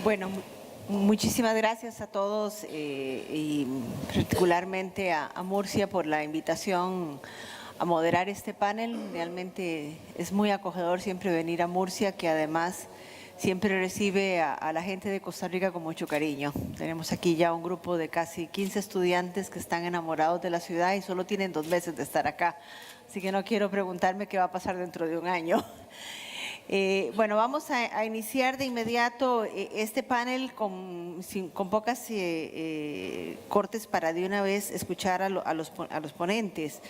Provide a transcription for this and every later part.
Bueno, muchísimas gracias a todos y particularmente a Murcia por la invitación a moderar este panel. Realmente es muy acogedor siempre venir a Murcia, que además siempre recibe a la gente de Costa Rica con mucho cariño. Tenemos aquí ya un grupo de casi 15 estudiantes que están enamorados de la ciudad y solo tienen 2 meses de estar acá. Así que no quiero preguntarme qué va a pasar dentro de un año. Bueno, vamos a iniciar de inmediato este panel con pocas cortes para de una vez escuchar a los ponentes.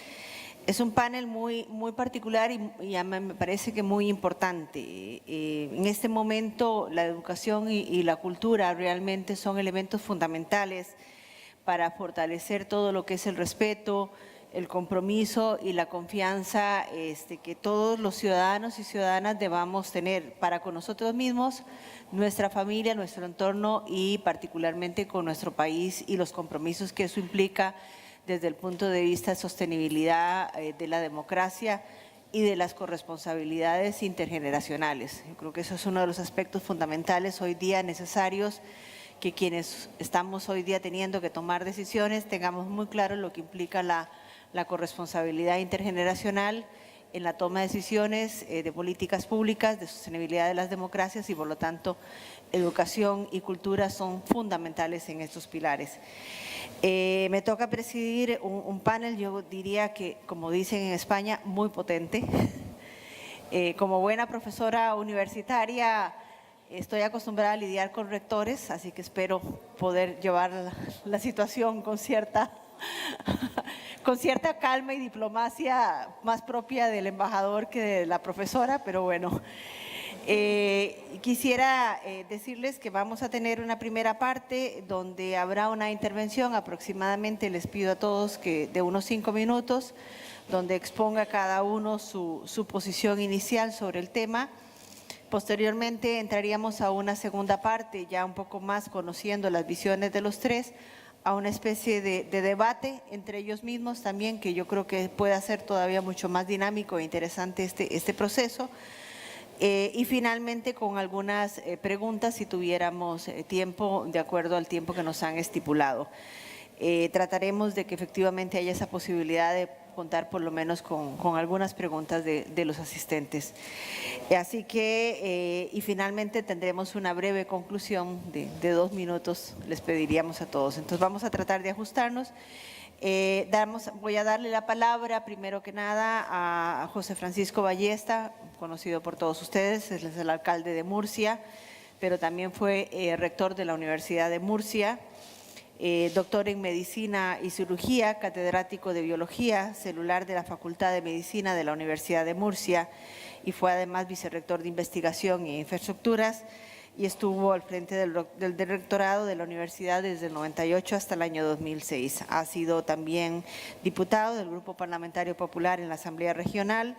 Es un panel muy particular y me parece que muy importante. En este momento la educación y la cultura realmente son elementos fundamentales para fortalecer todo lo que es el respeto, el compromiso y la confianza que todos los ciudadanos y ciudadanas debamos tener para con nosotros mismos, nuestra familia, nuestro entorno y particularmente con nuestro país y los compromisos que eso implica desde el punto de vista de sostenibilidad de la democracia y de las corresponsabilidades intergeneracionales. Yo creo que eso es uno de los aspectos fundamentales hoy día necesarios, que quienes estamos hoy día teniendo que tomar decisiones tengamos muy claro lo que implica la corresponsabilidad intergeneracional en la toma de decisiones de políticas públicas, de sostenibilidad de las democracias y por lo tanto educación y cultura son fundamentales en estos pilares. Me toca presidir un panel, yo diría que, como dicen en España, muy potente. Como buena profesora universitaria, estoy acostumbrada a lidiar con rectores, así que espero poder llevar la situación con cierta calma y diplomacia más propia del embajador que de la profesora, pero bueno. Quisiera decirles que vamos a tener una primera parte donde habrá una intervención aproximadamente, les pido a todos que de unos 5 minutos, donde exponga cada uno su posición inicial sobre el tema. Posteriormente entraríamos a una segunda parte, ya un poco más conociendo las visiones de los tres, a una especie de debate entre ellos mismos también, que yo creo que puede hacer todavía mucho más dinámico e interesante este proceso. Y finalmente con algunas preguntas si tuviéramos tiempo, de acuerdo al tiempo que nos han estipulado. Trataremos de que efectivamente haya esa posibilidad de contar por lo menos con algunas preguntas de los asistentes. Así que, y finalmente tendremos una breve conclusión de 2 minutos, les pediríamos a todos. Entonces vamos a tratar de ajustarnos. Voy a darle la palabra primero que nada a José Francisco Ballesta, conocido por todos ustedes, es el alcalde de Murcia, pero también fue rector de la Universidad de Murcia, doctor en Medicina y Cirugía, catedrático de Biología Celular de la Facultad de Medicina de la Universidad de Murcia y fue además vicerrector de Investigación e Infraestructuras y estuvo al frente del rectorado de la universidad desde el 98 hasta el año 2006. Ha sido también diputado del Grupo Parlamentario Popular en la Asamblea Regional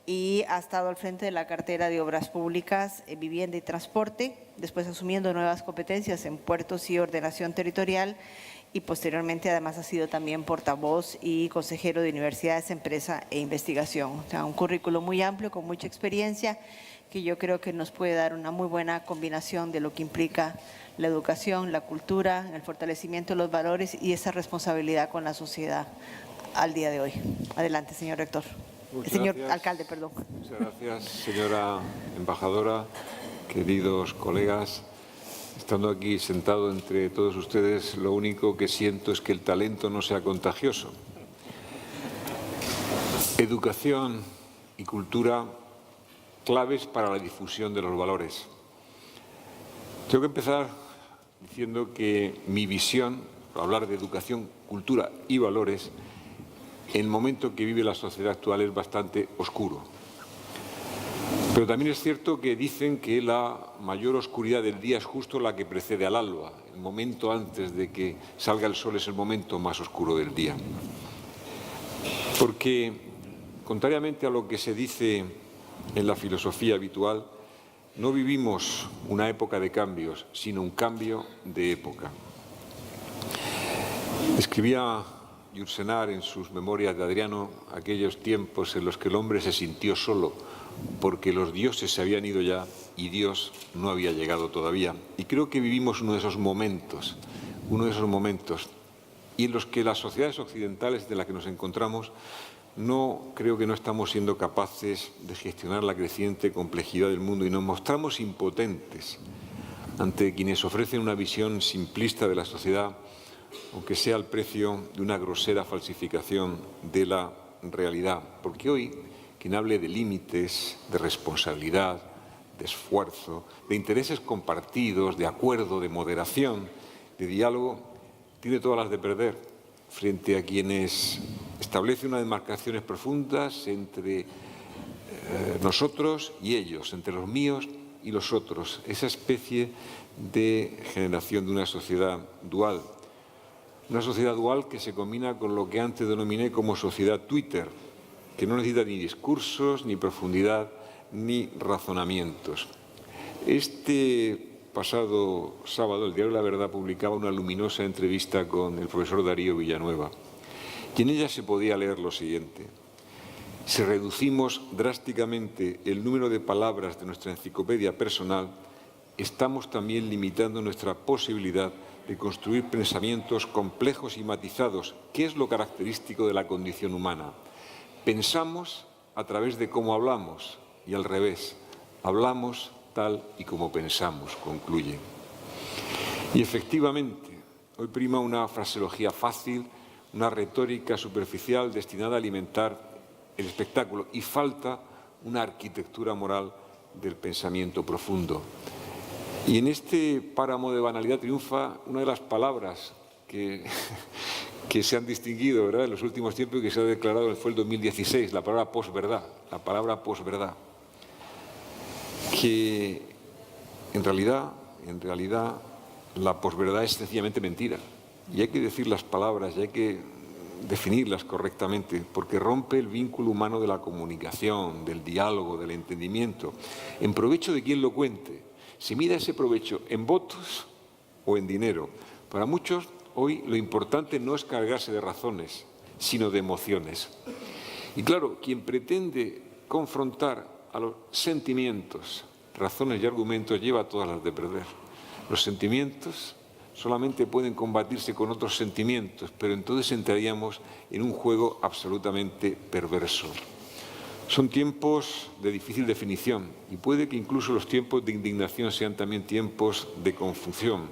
y ha estado al frente de la cartera de Obras Públicas, Vivienda y Transporte, después asumiendo nuevas competencias en puertos y ordenación territorial y posteriormente además ha sido también portavoz y consejero de Universidades, Empresa e Investigación. O sea, un currículo muy amplio, con mucha experiencia, que yo creo que nos puede dar una muy buena combinación de lo que implica la educación, la cultura, el fortalecimiento de los valores y esa responsabilidad con la sociedad al día de hoy. Adelante, señor rector. Señor alcalde, perdón. Muchas gracias, señora embajadora, queridos colegas. Estando aquí sentado entre todos ustedes, lo único que siento es que el talento no sea contagioso. Educación y cultura claves para la difusión de los valores. Tengo que empezar diciendo que mi visión, hablar de educación, cultura y valores, en el momento que vive la sociedad actual es bastante oscuro. Pero también es cierto que dicen que la mayor oscuridad del día es justo la que precede al alba. El momento antes de que salga el sol es el momento más oscuro del día. Porque, contrariamente a lo que se dice en la filosofía habitual, no vivimos una época de cambios, sino un cambio de época. Escribía Yourcenar en sus memorias de Adriano aquellos tiempos en los que el hombre se sintió solo porque los dioses se habían ido ya y Dios no había llegado todavía. Y creo que vivimos uno de esos momentos, y en los que las sociedades occidentales de las que nos encontramos creo que no estamos siendo capaces de gestionar la creciente complejidad del mundo y nos mostramos impotentes ante quienes ofrecen una visión simplista de la sociedad, aunque sea al precio de una grosera falsificación de la realidad. Porque hoy, quien hable de límites, de responsabilidad, de esfuerzo, de intereses compartidos, de acuerdo, de moderación, de diálogo, tiene todas las de perder frente a quienes establecen unas demarcaciones profundas entre nosotros y ellos, entre los míos y los otros, esa especie de generación de una sociedad dual. Una sociedad dual que se combina con lo que antes denominé como sociedad Twitter, que no necesita ni discursos, ni profundidad, ni razonamientos. Este pasado sábado, el diario La Verdad publicaba una luminosa entrevista con el profesor Darío Villanueva, y en ella se podía leer lo siguiente: si reducimos drásticamente el número de palabras de nuestra enciclopedia personal, estamos también limitando nuestra posibilidad de construir pensamientos complejos y matizados, que es lo característico de la condición humana. Pensamos a través de cómo hablamos y al revés, hablamos tal y como pensamos, concluye. Y efectivamente, hoy prima una fraseología fácil, una retórica superficial destinada a alimentar el espectáculo y falta una arquitectura moral del pensamiento profundo. Y en este páramo de banalidad triunfa una de las palabras que se han distinguido, ¿verdad?, en los últimos tiempos y que se ha declarado, fue el 2016, la palabra posverdad, que en realidad la posverdad es sencillamente mentira. Y hay que decir las palabras y hay que definirlas correctamente, porque rompe el vínculo humano de la comunicación, del diálogo, del entendimiento, en provecho de quien lo cuente. Se mida ese provecho en votos o en dinero. Para muchos, hoy lo importante no es cargarse de razones, sino de emociones. Y claro, quien pretende confrontar a los sentimientos, razones y argumentos, lleva todas las de perder. Los sentimientos solamente pueden combatirse con otros sentimientos, pero entonces entraríamos en un juego absolutamente perverso. Son tiempos de difícil definición y puede que incluso los tiempos de indignación sean también tiempos de confusión.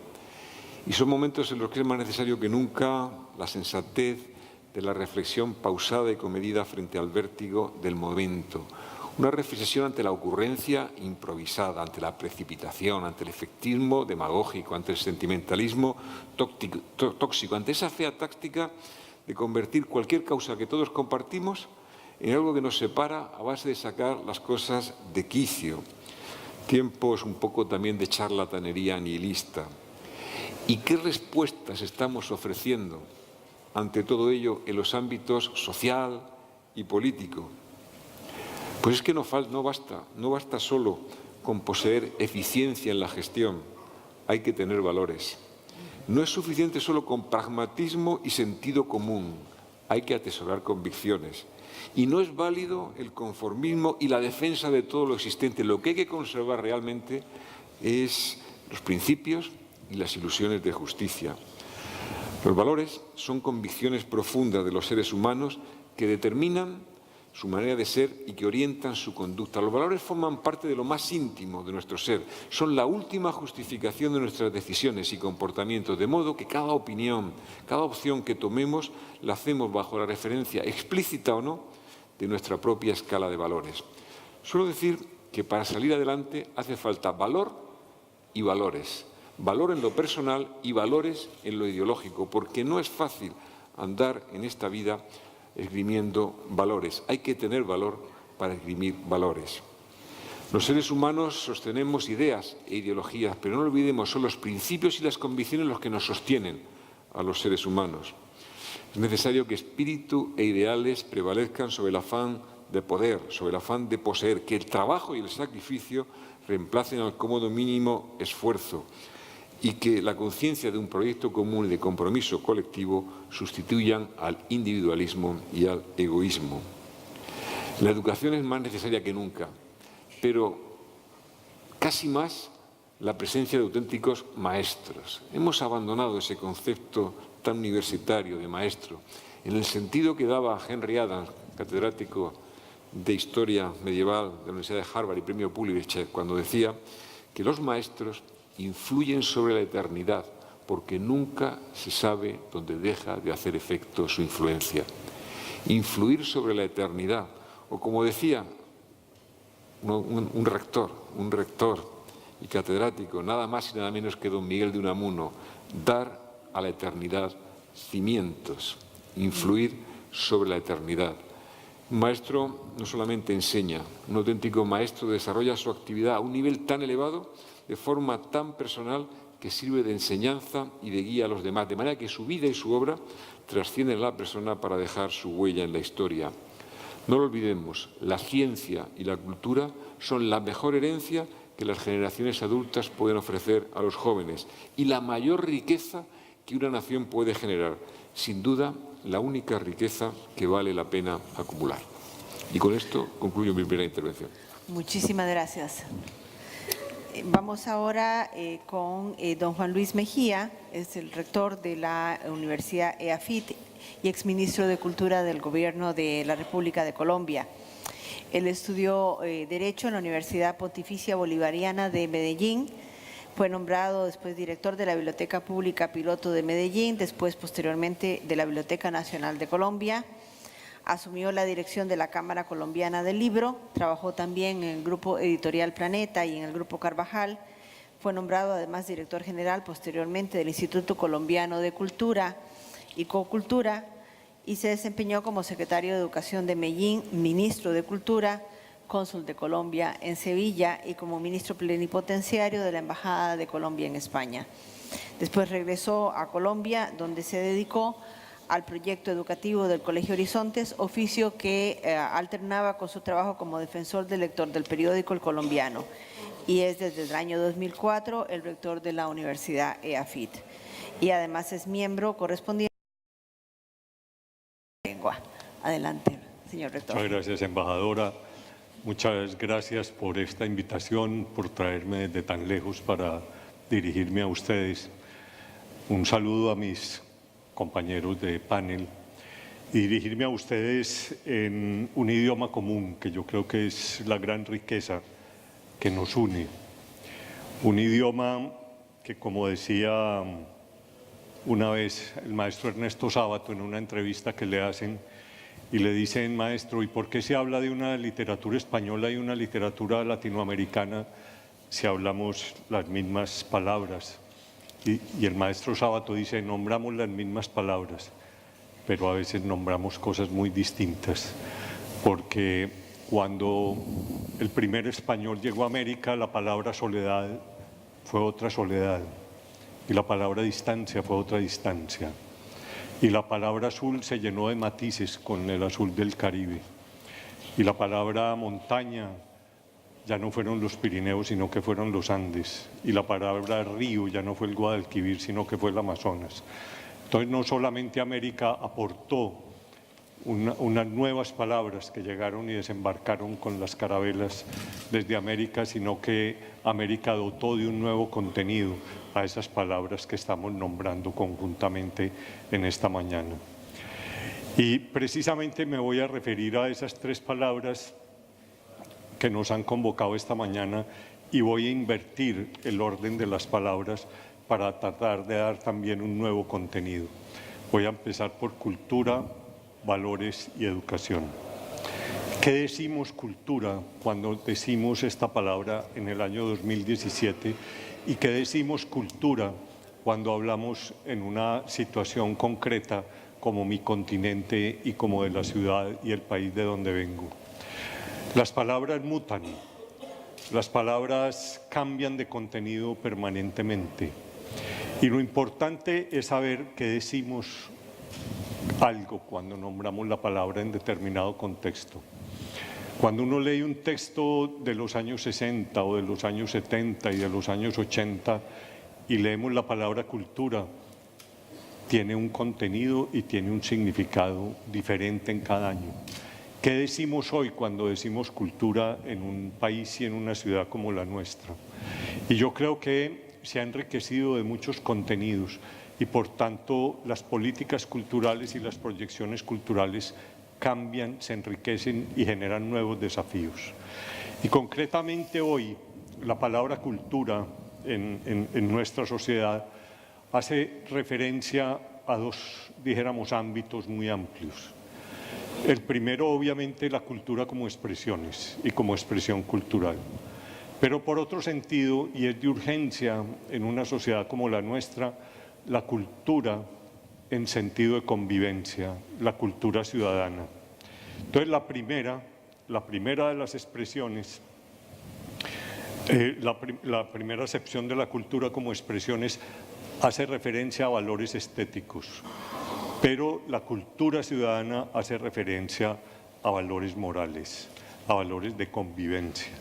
Y son momentos en los que es más necesario que nunca la sensatez de la reflexión pausada y comedida frente al vértigo del momento. Una reflexión ante la ocurrencia improvisada, ante la precipitación, ante el efectismo demagógico, ante el sentimentalismo tóxico, ante esa fea táctica de convertir cualquier causa que todos compartimos en algo que nos separa a base de sacar las cosas de quicio. Tiempos un poco también de charlatanería nihilista. ¿Y qué respuestas estamos ofreciendo ante todo ello en los ámbitos social y político? Pues es que no basta solo con poseer eficiencia en la gestión, hay que tener valores. No es suficiente solo con pragmatismo y sentido común, hay que atesorar convicciones. Y no es válido el conformismo y la defensa de todo lo existente. Lo que hay que conservar realmente es los principios y las ilusiones de justicia. Los valores son convicciones profundas de los seres humanos que determinan su manera de ser y que orientan su conducta. Los valores forman parte de lo más íntimo de nuestro ser, son la última justificación de nuestras decisiones y comportamientos, de modo que cada opinión, cada opción que tomemos, la hacemos bajo la referencia explícita o no de nuestra propia escala de valores. Suelo decir que para salir adelante hace falta valor y valores, valor en lo personal y valores en lo ideológico, porque no es fácil andar en esta vida esgrimiendo valores. Hay que tener valor para esgrimir valores. Los seres humanos sostenemos ideas e ideologías, pero no olvidemos, son los principios y las convicciones los que nos sostienen a los seres humanos. Es necesario que espíritu e ideales prevalezcan sobre el afán de poder, sobre el afán de poseer, que el trabajo y el sacrificio reemplacen al cómodo mínimo esfuerzo y que la conciencia de un proyecto común y de compromiso colectivo sustituyan al individualismo y al egoísmo. La educación es más necesaria que nunca, pero casi más la presencia de auténticos maestros. Hemos abandonado ese concepto tan universitario de maestro, en el sentido que daba Henry Adams, catedrático de Historia Medieval de la Universidad de Harvard y premio Pulitzer, cuando decía que los maestros influyen sobre la eternidad porque nunca se sabe dónde deja de hacer efecto su influencia. Influir sobre la eternidad, o como decía un rector y catedrático, nada más y nada menos que don Miguel de Unamuno, dar a la eternidad cimientos, influir sobre la eternidad. Un maestro no solamente enseña, un auténtico maestro desarrolla su actividad a un nivel tan elevado, de forma tan personal, que sirve de enseñanza y de guía a los demás, de manera que su vida y su obra trascienden a la persona para dejar su huella en la historia. No lo olvidemos, la ciencia y la cultura son la mejor herencia que las generaciones adultas pueden ofrecer a los jóvenes y la mayor riqueza que una nación puede generar. Sin duda, la única riqueza que vale la pena acumular. Y con esto concluyo mi primera intervención. Muchísimas gracias. Vamos ahora con don Juan Luis Mejía, es el rector de la Universidad EAFIT y exministro de Cultura del Gobierno de la República de Colombia. Él estudió Derecho en la Universidad Pontificia Bolivariana de Medellín. Fue nombrado después director de la Biblioteca Pública Piloto de Medellín, después posteriormente de la Biblioteca Nacional de Colombia. Asumió la dirección de la Cámara Colombiana del Libro, trabajó también en el Grupo Editorial Planeta y en el Grupo Carvajal. Fue nombrado además director general posteriormente del Instituto Colombiano de Cultura y Cocultura y se desempeñó como secretario de Educación de Medellín, ministro de Cultura, cónsul de Colombia en Sevilla y como ministro plenipotenciario de la Embajada de Colombia en España. Después regresó a Colombia, donde se dedicó al proyecto educativo del Colegio Horizontes, oficio que alternaba con su trabajo como defensor del lector del periódico El Colombiano y es desde el año 2004 el rector de la Universidad EAFIT y además es miembro correspondiente de la lengua. Adelante, señor rector. Muchas gracias, embajadora. Muchas gracias por esta invitación, por traerme desde tan lejos para dirigirme a ustedes. Un saludo a mis compañeros de panel y dirigirme a ustedes en un idioma común que yo creo que es la gran riqueza que nos une. Un idioma que, como decía una vez el maestro Ernesto Sábato en una entrevista que le hacen y le dicen: maestro, ¿y por qué se habla de una literatura española y una literatura latinoamericana si hablamos las mismas palabras? Y el maestro Sábato dice: nombramos las mismas palabras, pero a veces nombramos cosas muy distintas, porque cuando el primer español llegó a América, la palabra soledad fue otra soledad, y la palabra distancia fue otra distancia, y la palabra azul se llenó de matices con el azul del Caribe, y la palabra montaña ya no fueron los Pirineos, sino que fueron los Andes. Y la palabra río ya no fue el Guadalquivir, sino que fue el Amazonas. Entonces, no solamente América aportó unas nuevas palabras que llegaron y desembarcaron con las carabelas desde América, sino que América dotó de un nuevo contenido a esas palabras que estamos nombrando conjuntamente en esta mañana. Y precisamente me voy a referir a esas tres palabras que nos han convocado esta mañana y voy a invertir el orden de las palabras para tratar de dar también un nuevo contenido. Voy a empezar por cultura, valores y educación. ¿Qué decimos cultura cuando decimos esta palabra en el año 2017? ¿Y qué decimos cultura cuando hablamos en una situación concreta como mi continente y como de la ciudad y el país de donde vengo? Las palabras mutan, las palabras cambian de contenido permanentemente y lo importante es saber que decimos algo cuando nombramos la palabra en determinado contexto. Cuando uno lee un texto de los años 60 o de los años 70 y de los años 80 y leemos la palabra cultura, tiene un contenido y tiene un significado diferente en cada año. ¿Qué decimos hoy cuando decimos cultura en un país y en una ciudad como la nuestra? Y yo creo que se ha enriquecido de muchos contenidos y por tanto las políticas culturales y las proyecciones culturales cambian, se enriquecen y generan nuevos desafíos. Y concretamente hoy la palabra cultura en nuestra sociedad hace referencia a dos, dijéramos, ámbitos muy amplios. El primero, obviamente, la cultura como expresiones y como expresión cultural. Pero por otro sentido, y es de urgencia en una sociedad como la nuestra, la cultura en sentido de convivencia, la cultura ciudadana. Entonces, la primera de las expresiones, la primera acepción de la cultura como expresiones hace referencia a valores estéticos, pero la cultura ciudadana hace referencia a valores morales, a valores de convivencia.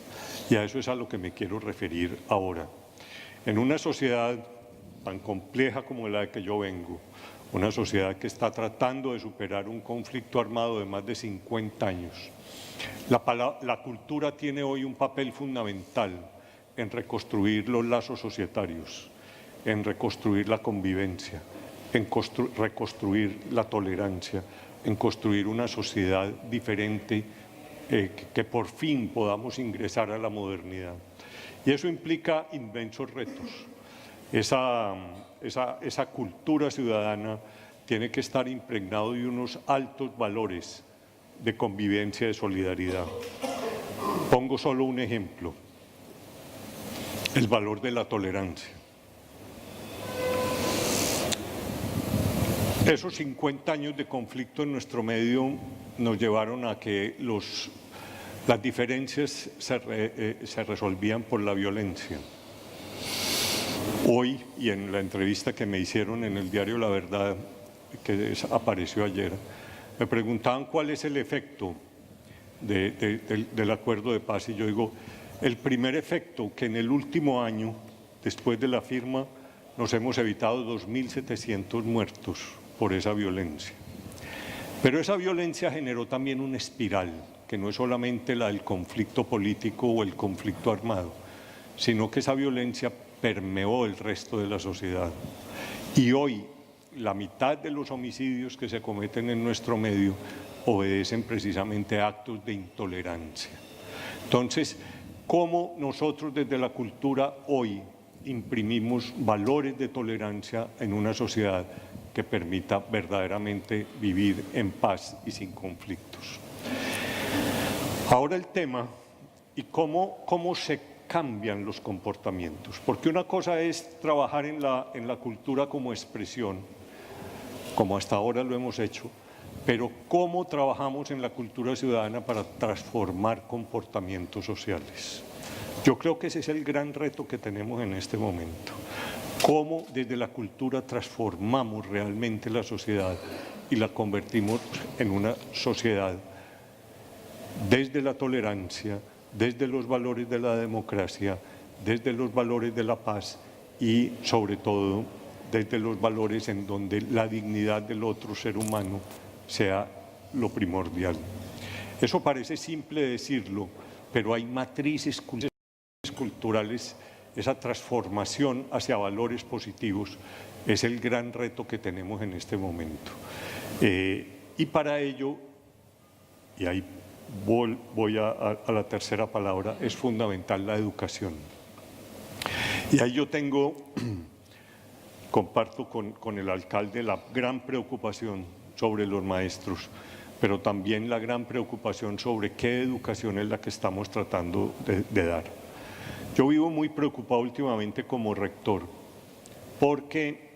Y a eso es a lo que me quiero referir ahora. En una sociedad tan compleja como la que yo vengo, una sociedad que está tratando de superar un conflicto armado de más de 50 años, la cultura tiene hoy un papel fundamental en reconstruir los lazos societarios, en reconstruir la convivencia, en reconstruir la tolerancia, en construir una sociedad diferente, que por fin podamos ingresar a la modernidad. Y eso implica inmensos retos. Esa cultura ciudadana tiene que estar impregnado de unos altos valores de convivencia, de solidaridad. Pongo solo un ejemplo, el valor de la tolerancia. Esos 50 años de conflicto en nuestro medio nos llevaron a que las diferencias se resolvían por la violencia. Hoy, y en la entrevista que me hicieron en el diario La Verdad, que apareció ayer, me preguntaban cuál es el efecto del acuerdo de paz, y yo digo, el primer efecto, que en el último año, después de la firma, nos hemos evitado 2.700 muertos por esa violencia. Pero esa violencia generó también una espiral, que no es solamente la del conflicto político o el conflicto armado, sino que esa violencia permeó el resto de la sociedad. Y hoy, la mitad de los homicidios que se cometen en nuestro medio obedecen precisamente a actos de intolerancia. Entonces, ¿cómo nosotros desde la cultura hoy imprimimos valores de tolerancia en una sociedad que permita verdaderamente vivir en paz y sin conflictos? Ahora el tema, y cómo se cambian los comportamientos, porque una cosa es trabajar en la cultura como expresión, como hasta ahora lo hemos hecho, pero cómo trabajamos en la cultura ciudadana para transformar comportamientos sociales. Yo creo que ese es el gran reto que tenemos en este momento. Cómo desde la cultura transformamos realmente la sociedad y la convertimos en una sociedad desde la tolerancia, desde los valores de la democracia, desde los valores de la paz y sobre todo desde los valores en donde la dignidad del otro ser humano sea lo primordial. Eso parece simple decirlo, pero hay matrices culturales, esa transformación hacia valores positivos es el gran reto que tenemos en este momento. Y para ello, y ahí voy a la tercera palabra, es fundamental la educación. Y ahí yo comparto con el alcalde la gran preocupación sobre los maestros, pero también la gran preocupación sobre qué educación es la que estamos tratando de dar. Yo vivo muy preocupado últimamente como rector, porque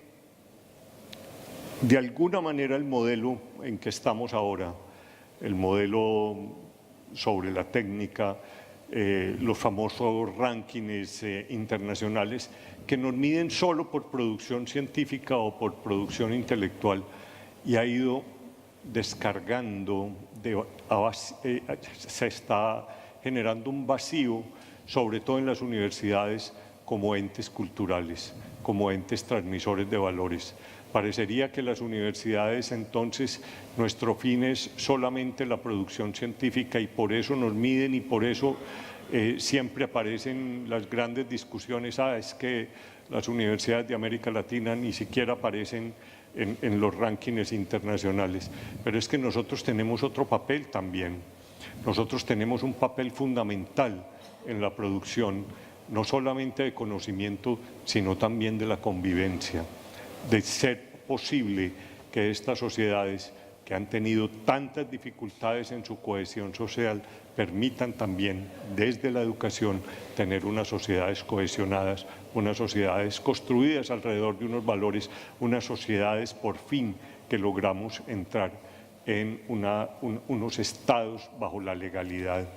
de alguna manera el modelo en que estamos ahora, el modelo sobre la técnica, los famosos rankings internacionales que nos miden solo por producción científica o por producción intelectual, y ha ido descargando, se está generando un vacío, sobre todo en las universidades, como entes culturales, como entes transmisores de valores, Parecería que las universidades entonces, nuestro fin es solamente la producción científica y por eso nos miden y por eso siempre aparecen las grandes discusiones, es que las universidades de América Latina ni siquiera aparecen en los rankings internacionales. Pero es que nosotros tenemos otro papel también. Nosotros tenemos un papel fundamental en la producción, no solamente de conocimiento, sino también de la convivencia, de ser posible que estas sociedades que han tenido tantas dificultades en su cohesión social permitan también desde la educación tener unas sociedades cohesionadas, unas sociedades construidas alrededor de unos valores, unas sociedades por fin que logramos entrar en unos estados bajo la legalidad.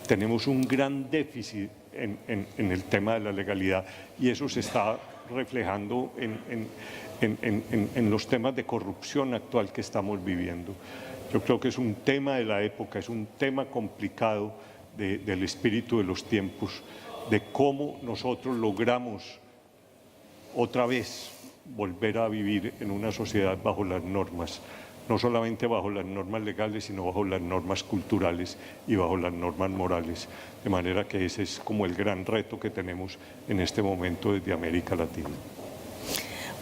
Tenemos un gran déficit en el tema de la legalidad y eso se está reflejando en los temas de corrupción actual que estamos viviendo. Yo creo que es un tema de la época, es un tema complicado del espíritu de los tiempos, de cómo nosotros logramos otra vez volver a vivir en una sociedad bajo las normas, no solamente bajo las normas legales, sino bajo las normas culturales y bajo las normas morales. De manera que ese es como el gran reto que tenemos en este momento desde América Latina.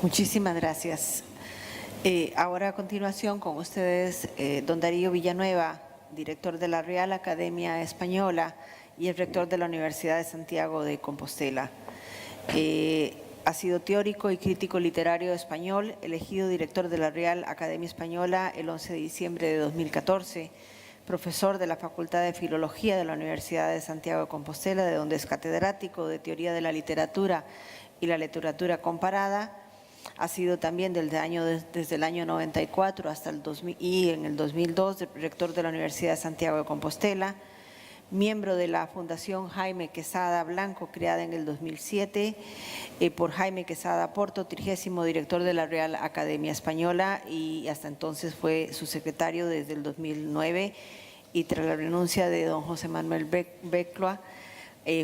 Muchísimas gracias. Ahora a continuación con ustedes, don Darío Villanueva, director de la Real Academia Española y el rector de la Universidad de Santiago de Compostela. Ha sido teórico y crítico literario español, elegido director de la Real Academia Española el 11 de diciembre de 2014, profesor de la Facultad de Filología de la Universidad de Santiago de Compostela, de donde es catedrático de Teoría de la Literatura y la Literatura Comparada. Ha sido también desde el año 94 hasta el 2000 y en el 2002 rector de la Universidad de Santiago de Compostela, miembro de la Fundación Jaime Quesada Blanco, creada en el 2007 por Jaime Quesada Porto, 30º director de la Real Academia Española, y hasta entonces fue su secretario desde el 2009, y tras la renuncia de don José Manuel Becloa,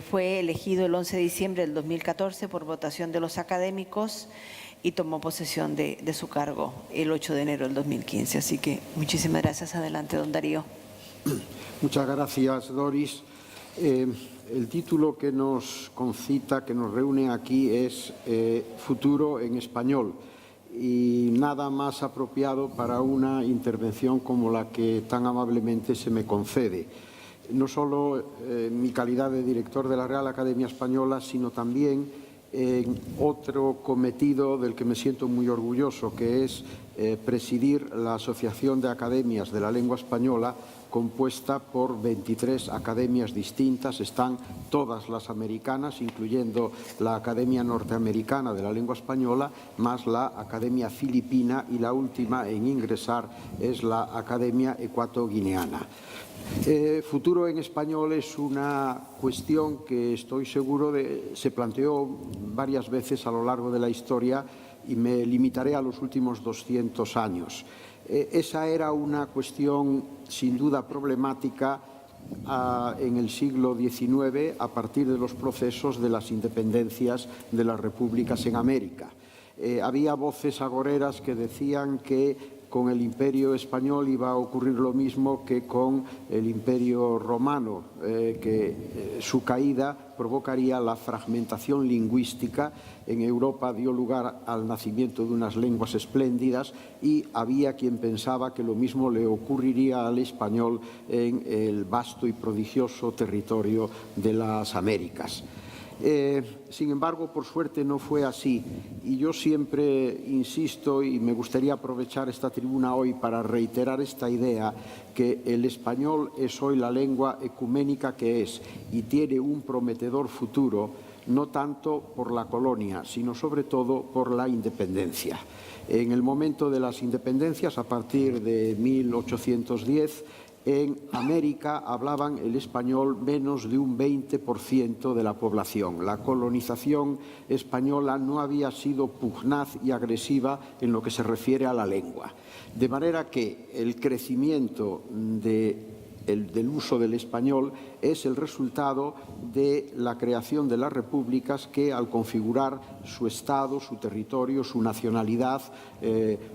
fue elegido el 11 de diciembre del 2014 por votación de los académicos y tomó posesión de su cargo el 8 de enero del 2015. Así que muchísimas gracias. Adelante, don Darío. Muchas gracias, Doris. El título que nos concita, que nos reúne aquí, es Futuro en Español, y nada más apropiado para una intervención como la que tan amablemente se me concede. No solo en mi calidad de director de la Real Academia Española, sino también en otro cometido del que me siento muy orgulloso, que es presidir la Asociación de Academias de la Lengua Española, compuesta por 23 academias distintas. Están todas las americanas, incluyendo la Academia Norteamericana de la Lengua Española, más la Academia Filipina, y la última en ingresar es la Academia Ecuatoguineana. Futuro en Español es una cuestión que estoy seguro se planteó varias veces a lo largo de la historia, y me limitaré a los últimos 200 años. Esa era una cuestión sin duda problemática en el siglo XIX, a partir de los procesos de las independencias de las repúblicas en América. Había voces agoreras que decían que con el Imperio Español iba a ocurrir lo mismo que con el Imperio Romano, que su caída provocaría la fragmentación lingüística. En Europa dio lugar al nacimiento de unas lenguas espléndidas, y había quien pensaba que lo mismo le ocurriría al español en el vasto y prodigioso territorio de las Américas. Sin embargo, por suerte no fue así, y yo siempre insisto, y me gustaría aprovechar esta tribuna hoy para reiterar esta idea, que el español es hoy la lengua ecuménica que es, y tiene un prometedor futuro, no tanto por la colonia, sino sobre todo por la independencia. En el momento de las independencias, a partir de 1810, en América hablaban el español menos de un 20% de la población. La colonización española no había sido pugnaz y agresiva en lo que se refiere a la lengua. De manera que el crecimiento de del uso del español es el resultado de la creación de las repúblicas que, al configurar su Estado, su territorio, su nacionalidad,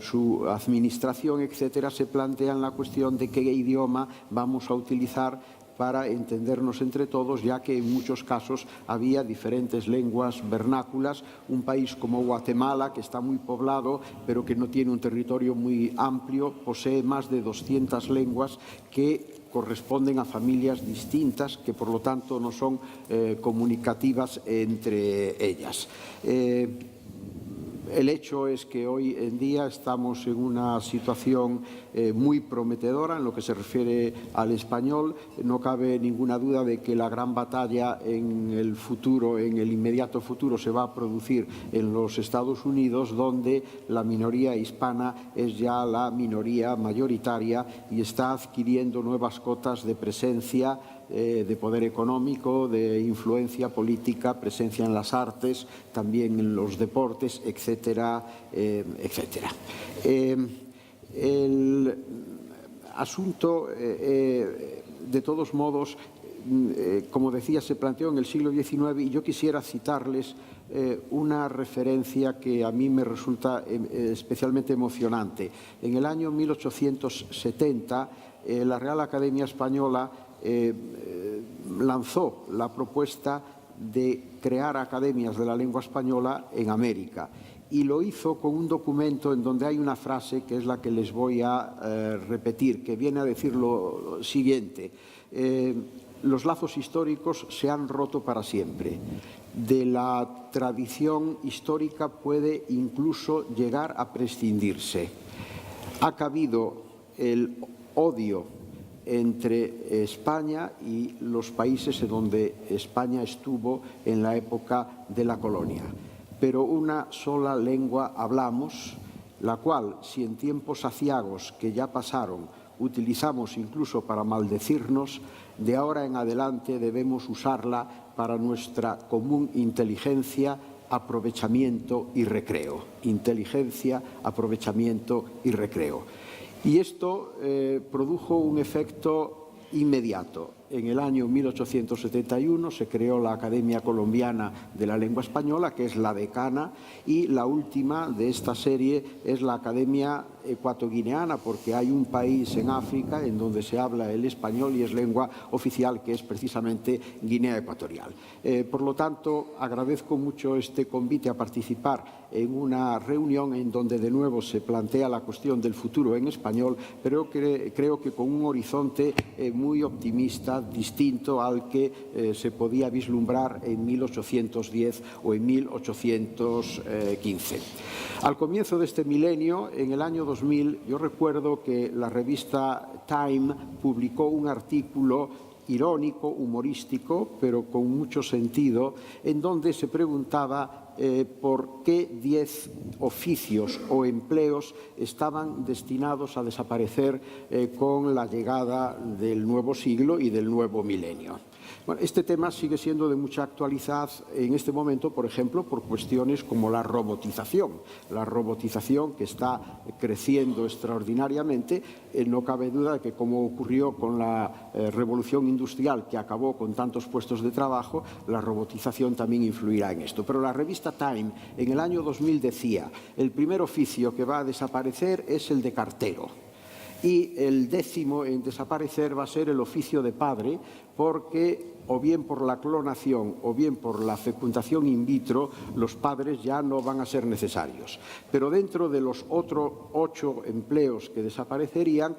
su administración, etcétera, se plantean la cuestión de qué idioma vamos a utilizar para entendernos entre todos, ya que en muchos casos había diferentes lenguas vernáculas. Un país como Guatemala, que está muy poblado, pero que no tiene un territorio muy amplio, posee más de 200 lenguas que corresponden a familias distintas, que por lo tanto no son comunicativas entre ellas. El hecho es que hoy en día estamos en una situación muy prometedora en lo que se refiere al español. No cabe ninguna duda de que la gran batalla en el futuro, en el inmediato futuro, se va a producir en los Estados Unidos, donde la minoría hispana es ya la minoría mayoritaria y está adquiriendo nuevas cotas de presencia, de poder económico, de influencia política, presencia en las artes, también en los deportes, etcétera, etcétera. El asunto, de todos modos, como decía, se planteó en el siglo XIX y yo quisiera citarles una referencia que a mí me resulta especialmente emocionante. En el año 1870, la Real Academia Española lanzó la propuesta de crear academias de la lengua española en América, y lo hizo con un documento en donde hay una frase que es la que les voy a repetir, que viene a decir lo siguiente: los lazos históricos se han roto para siempre. De la tradición histórica puede incluso llegar a prescindirse. Ha cabido el odio entre España y los países en donde España estuvo en la época de la colonia. Pero una sola lengua hablamos, la cual, si en tiempos aciagos que ya pasaron utilizamos incluso para maldecirnos, de ahora en adelante debemos usarla para nuestra común inteligencia, aprovechamiento y recreo. Inteligencia, aprovechamiento y recreo. Y esto produjo un efecto inmediato. En el año 1871 se creó la Academia Colombiana de la Lengua Española, que es la decana, y la última de esta serie es la Academia Ecuatoguineana, porque hay un país en África en donde se habla el español y es lengua oficial, que es precisamente Guinea Ecuatorial. Por lo tanto, agradezco mucho este convite a participar en una reunión en donde de nuevo se plantea la cuestión del futuro en español, pero creo que con un horizonte muy optimista, distinto al que se podía vislumbrar en 1810 o en 1815. Al comienzo de este milenio, en el año 2000, yo recuerdo que la revista Time publicó un artículo irónico, humorístico, pero con mucho sentido, en donde se preguntaba por qué 10 oficios o empleos estaban destinados a desaparecer con la llegada del nuevo siglo y del nuevo milenio. Bueno, este tema sigue siendo de mucha actualidad en este momento, por ejemplo, por cuestiones como la robotización que está creciendo extraordinariamente. No cabe duda de que, como ocurrió con la revolución industrial que acabó con tantos puestos de trabajo, la robotización también influirá en esto. Pero la revista Time en el año 2000 decía: el primer oficio que va a desaparecer es el de cartero. Y el 10º en desaparecer va a ser el oficio de padre, porque o bien por la clonación o bien por la fecundación in vitro, los padres ya no van a ser necesarios. Pero dentro de los otros 8 empleos que desaparecerían,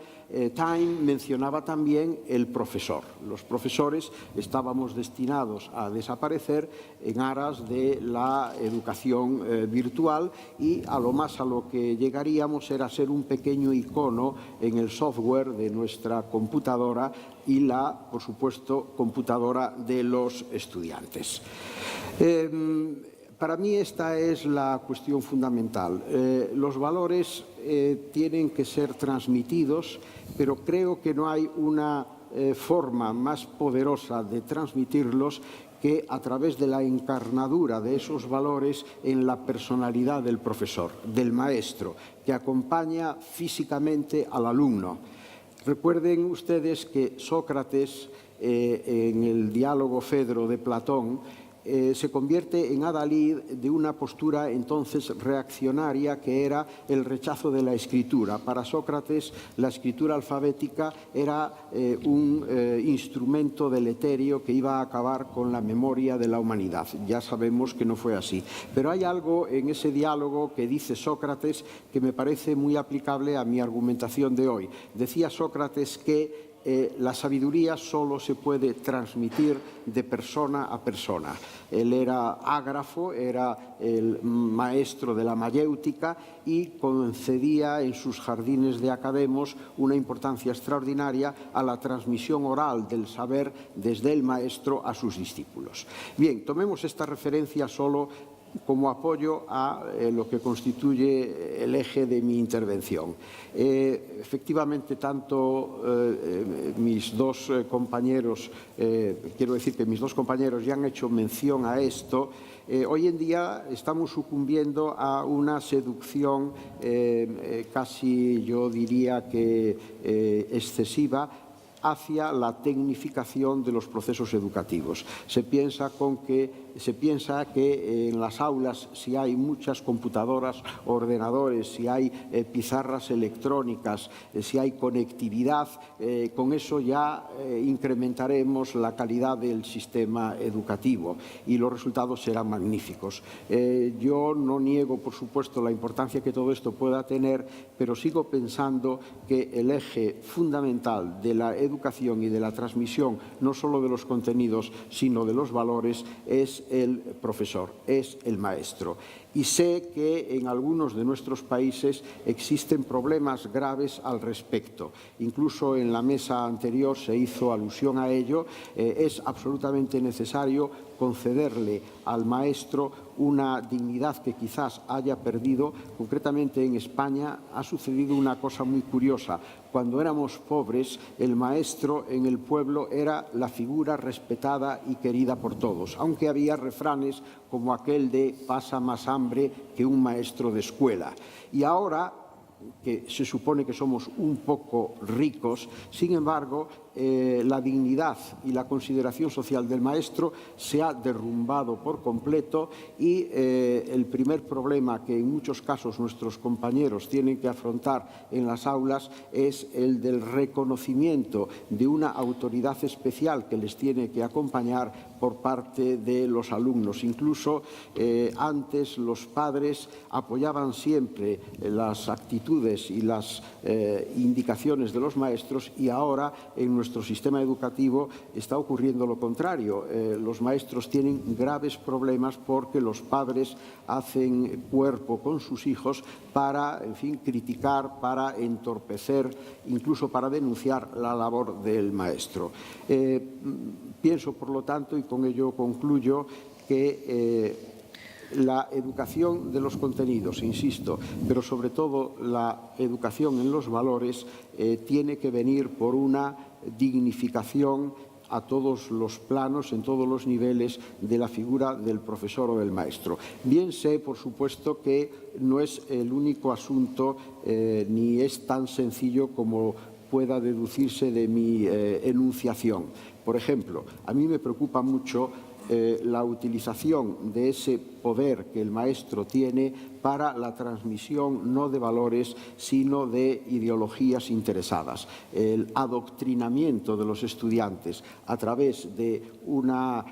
Time mencionaba también el profesor. Los profesores estábamos destinados a desaparecer en aras de la educación virtual, y a lo que llegaríamos era ser un pequeño icono en el software de nuestra computadora y la, por supuesto, computadora de los estudiantes. Para mí esta es la cuestión fundamental. Los valores tienen que ser transmitidos, pero creo que no hay una forma más poderosa de transmitirlos que a través de la encarnadura de esos valores en la personalidad del profesor, del maestro, que acompaña físicamente al alumno. Recuerden ustedes que Sócrates, en el diálogo Fedro de Platón, se convierte en adalid de una postura entonces reaccionaria que era el rechazo de la escritura. Para Sócrates, la escritura alfabética era un instrumento deleterio que iba a acabar con la memoria de la humanidad. Ya sabemos que no fue así. Pero hay algo en ese diálogo que dice Sócrates que me parece muy aplicable a mi argumentación de hoy. Decía Sócrates que la sabiduría solo se puede transmitir de persona a persona. Él era ágrafo, era el maestro de la mayéutica y concedía en sus jardines de academos una importancia extraordinaria a la transmisión oral del saber desde el maestro a sus discípulos. Bien, tomemos esta referencia solo como apoyo a lo que constituye el eje de mi intervención. Efectivamente, tanto mis dos compañeros, quiero decir que mis dos compañeros ya han hecho mención a esto. Hoy en día estamos sucumbiendo a una seducción casi, yo diría que excesiva, hacia la tecnificación de los procesos educativos. Se piensa que en las aulas, si hay muchas computadoras, ordenadores, si hay pizarras electrónicas, si hay conectividad, con eso ya incrementaremos la calidad del sistema educativo y los resultados serán magníficos. Yo no niego, por supuesto, la importancia que todo esto pueda tener, pero sigo pensando que el eje fundamental de la educación y de la transmisión, no solo de los contenidos, sino de los valores, es el profesor, es el maestro. Y sé que en algunos de nuestros países existen problemas graves al respecto. Incluso en la mesa anterior se hizo alusión a ello. Es absolutamente necesario concederle al maestro una dignidad que quizás haya perdido. Concretamente en España ha sucedido una cosa muy curiosa. Cuando éramos pobres, el maestro en el pueblo era la figura respetada y querida por todos, aunque había refranes como aquel de pasa más hambre que un maestro de escuela. Y ahora, que se supone que somos un poco ricos, sin embargo, la dignidad y la consideración social del maestro se ha derrumbado por completo y el primer problema que en muchos casos nuestros compañeros tienen que afrontar en las aulas es el del reconocimiento de una autoridad especial que les tiene que acompañar por parte de los alumnos. Incluso antes los padres apoyaban siempre las actitudes y las indicaciones de los maestros y ahora en nuestro sistema educativo está ocurriendo lo contrario. Los maestros tienen graves problemas porque los padres hacen cuerpo con sus hijos para, en fin, criticar, para entorpecer, incluso para denunciar la labor del maestro. Pienso, por lo tanto, y con ello concluyo, que la educación de los contenidos, insisto, pero sobre todo la educación en los valores, tiene que venir por una dignificación a todos los planos, en todos los niveles de la figura del profesor o del maestro. Bien sé, por supuesto, que no es el único asunto ni es tan sencillo como pueda deducirse de mi enunciación. Por ejemplo, a mí me preocupa mucho la utilización de ese poder que el maestro tiene para la transmisión no de valores, sino de ideologías interesadas. El adoctrinamiento de los estudiantes a través de una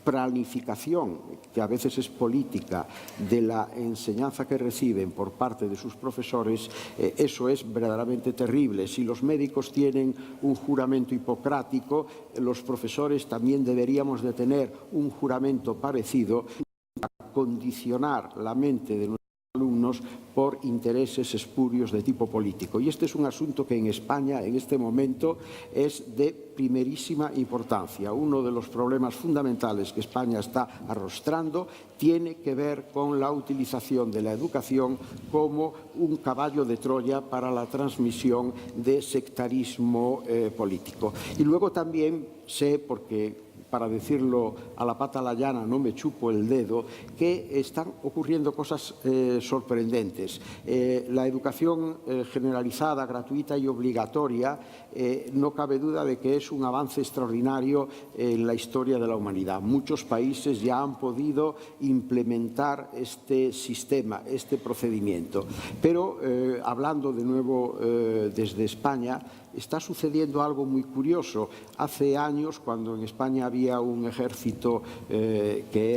planificación, que a veces es política, de la enseñanza que reciben por parte de sus profesores, eso es verdaderamente terrible. Si los médicos tienen un juramento hipocrático, los profesores también deberíamos de tener un juramento parecido para condicionar la mente de nuestros alumnos por intereses espurios de tipo político. Y este es un asunto que en España, en este momento, es de primerísima importancia. Uno de los problemas fundamentales que España está arrostrando tiene que ver con la utilización de la educación como un caballo de Troya para la transmisión de sectarismo político. Y luego también sé, porque para decirlo a la pata a la llana, no me chupo el dedo, que están ocurriendo cosas sorprendentes. La educación generalizada, gratuita y obligatoria, no cabe duda de que es un avance extraordinario en la historia de la humanidad. Muchos países ya han podido implementar este sistema, este procedimiento. Pero, hablando de nuevo desde España, está sucediendo algo muy curioso. Hace años, cuando en España había un ejército que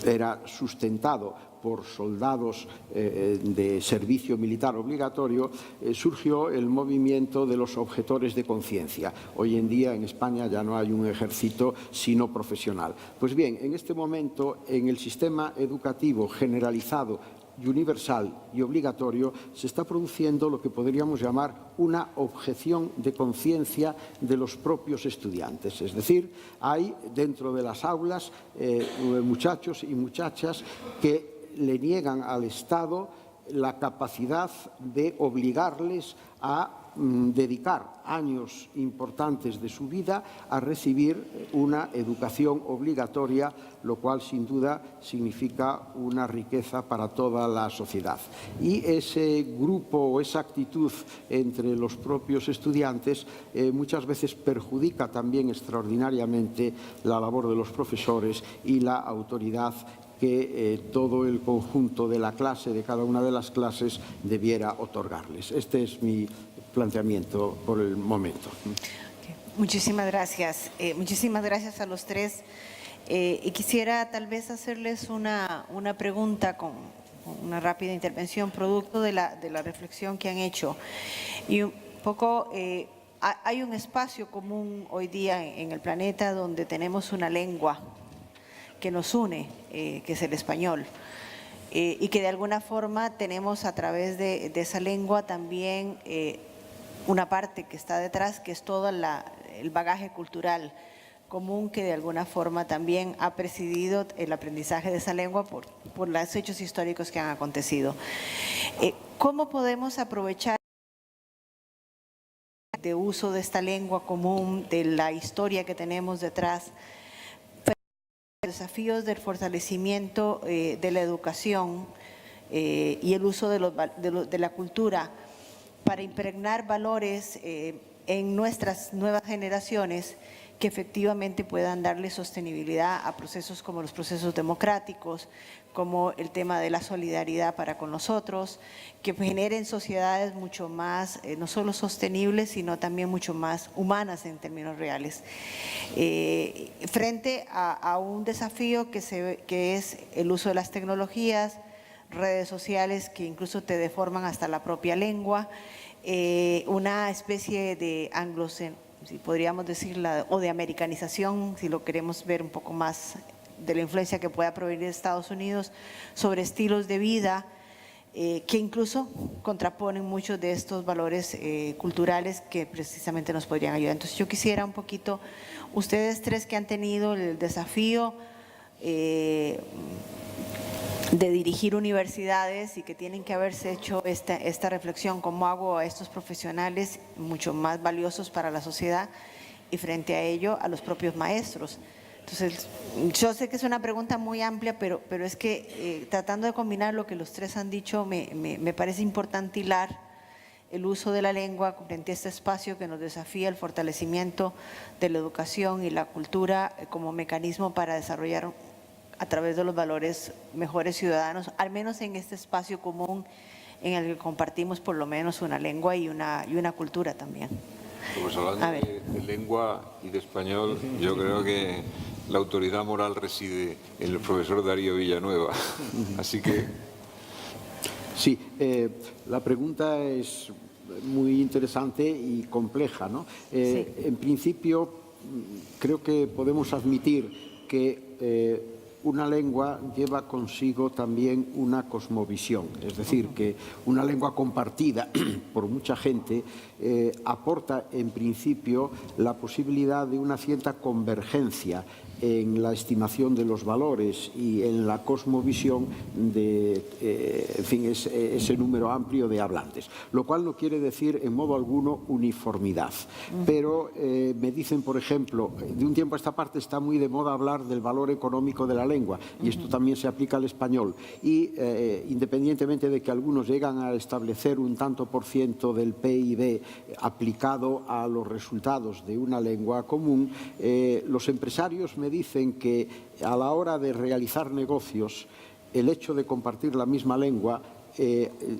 era sustentado por soldados de servicio militar obligatorio, surgió el movimiento de los objetores de conciencia. Hoy en día en España ya no hay un ejército sino profesional. Pues bien, en este momento, en el sistema educativo generalizado y universal y obligatorio, se está produciendo lo que podríamos llamar una objeción de conciencia de los propios estudiantes. Es decir, hay dentro de las aulas muchachos y muchachas que le niegan al Estado la capacidad de obligarles a dedicar años importantes de su vida a recibir una educación obligatoria, lo cual sin duda significa una riqueza para toda la sociedad. Y ese grupo o esa actitud entre los propios estudiantes muchas veces perjudica también extraordinariamente la labor de los profesores y la autoridad que todo el conjunto de la clase, de cada una de las clases, debiera otorgarles. Este es mi planteamiento por el momento. Okay. Muchísimas gracias. Muchísimas gracias a los tres. Y quisiera tal vez hacerles una pregunta con una rápida intervención, producto de la reflexión que han hecho. Y un poco, hay un espacio común hoy día en el planeta donde tenemos una lengua que nos une, que es el español, y que de alguna forma tenemos a través de esa lengua también una parte que está detrás, que es todo el bagaje cultural común que de alguna forma también ha presidido el aprendizaje de esa lengua por los hechos históricos que han acontecido. ¿Cómo podemos aprovechar de uso de esta lengua común, de la historia que tenemos detrás, desafíos del fortalecimiento de la educación y el uso de la cultura para impregnar valores en nuestras nuevas generaciones que efectivamente puedan darle sostenibilidad a procesos como los procesos democráticos, como el tema de la solidaridad para con nosotros, que generen sociedades mucho más, no solo sostenibles, sino también mucho más humanas en términos reales. Frente a un desafío que es el uso de las tecnologías, redes sociales que incluso te deforman hasta la propia lengua, una especie de si podríamos decirla, o de americanización, si lo queremos ver un poco más de la influencia que pueda provenir de Estados Unidos, sobre estilos de vida que incluso contraponen muchos de estos valores culturales que precisamente nos podrían ayudar. Entonces yo quisiera un poquito, ustedes tres que han tenido el desafío de dirigir universidades y que tienen que haberse hecho esta reflexión, cómo hago a estos profesionales mucho más valiosos para la sociedad y frente a ello a los propios maestros. Entonces, yo sé que es una pregunta muy amplia, pero es que tratando de combinar lo que los tres han dicho, me parece importante hilar el uso de la lengua frente a este espacio que nos desafía el fortalecimiento de la educación y la cultura como mecanismo para desarrollar a través de los valores mejores ciudadanos, al menos en este espacio común en el que compartimos por lo menos una lengua y una cultura también. Pues hablando de lengua y de español, yo creo que la autoridad moral reside en el profesor Darío Villanueva. Así que… Sí, la pregunta es muy interesante y compleja, ¿no? Sí. En principio, creo que podemos admitir que una lengua lleva consigo también una cosmovisión, es decir, que una lengua compartida por mucha gente aporta en principio la posibilidad de una cierta convergencia en la estimación de los valores y en la cosmovisión de en fin, ese número amplio de hablantes. Lo cual no quiere decir en modo alguno uniformidad. Pero me dicen, por ejemplo, de un tiempo a esta parte está muy de moda hablar del valor económico de la lengua, y esto también se aplica al español. Y independientemente de que algunos llegan a establecer un tanto por ciento del PIB aplicado a los resultados de una lengua común, los empresarios me dicen que a la hora de realizar negocios, el hecho de compartir la misma lengua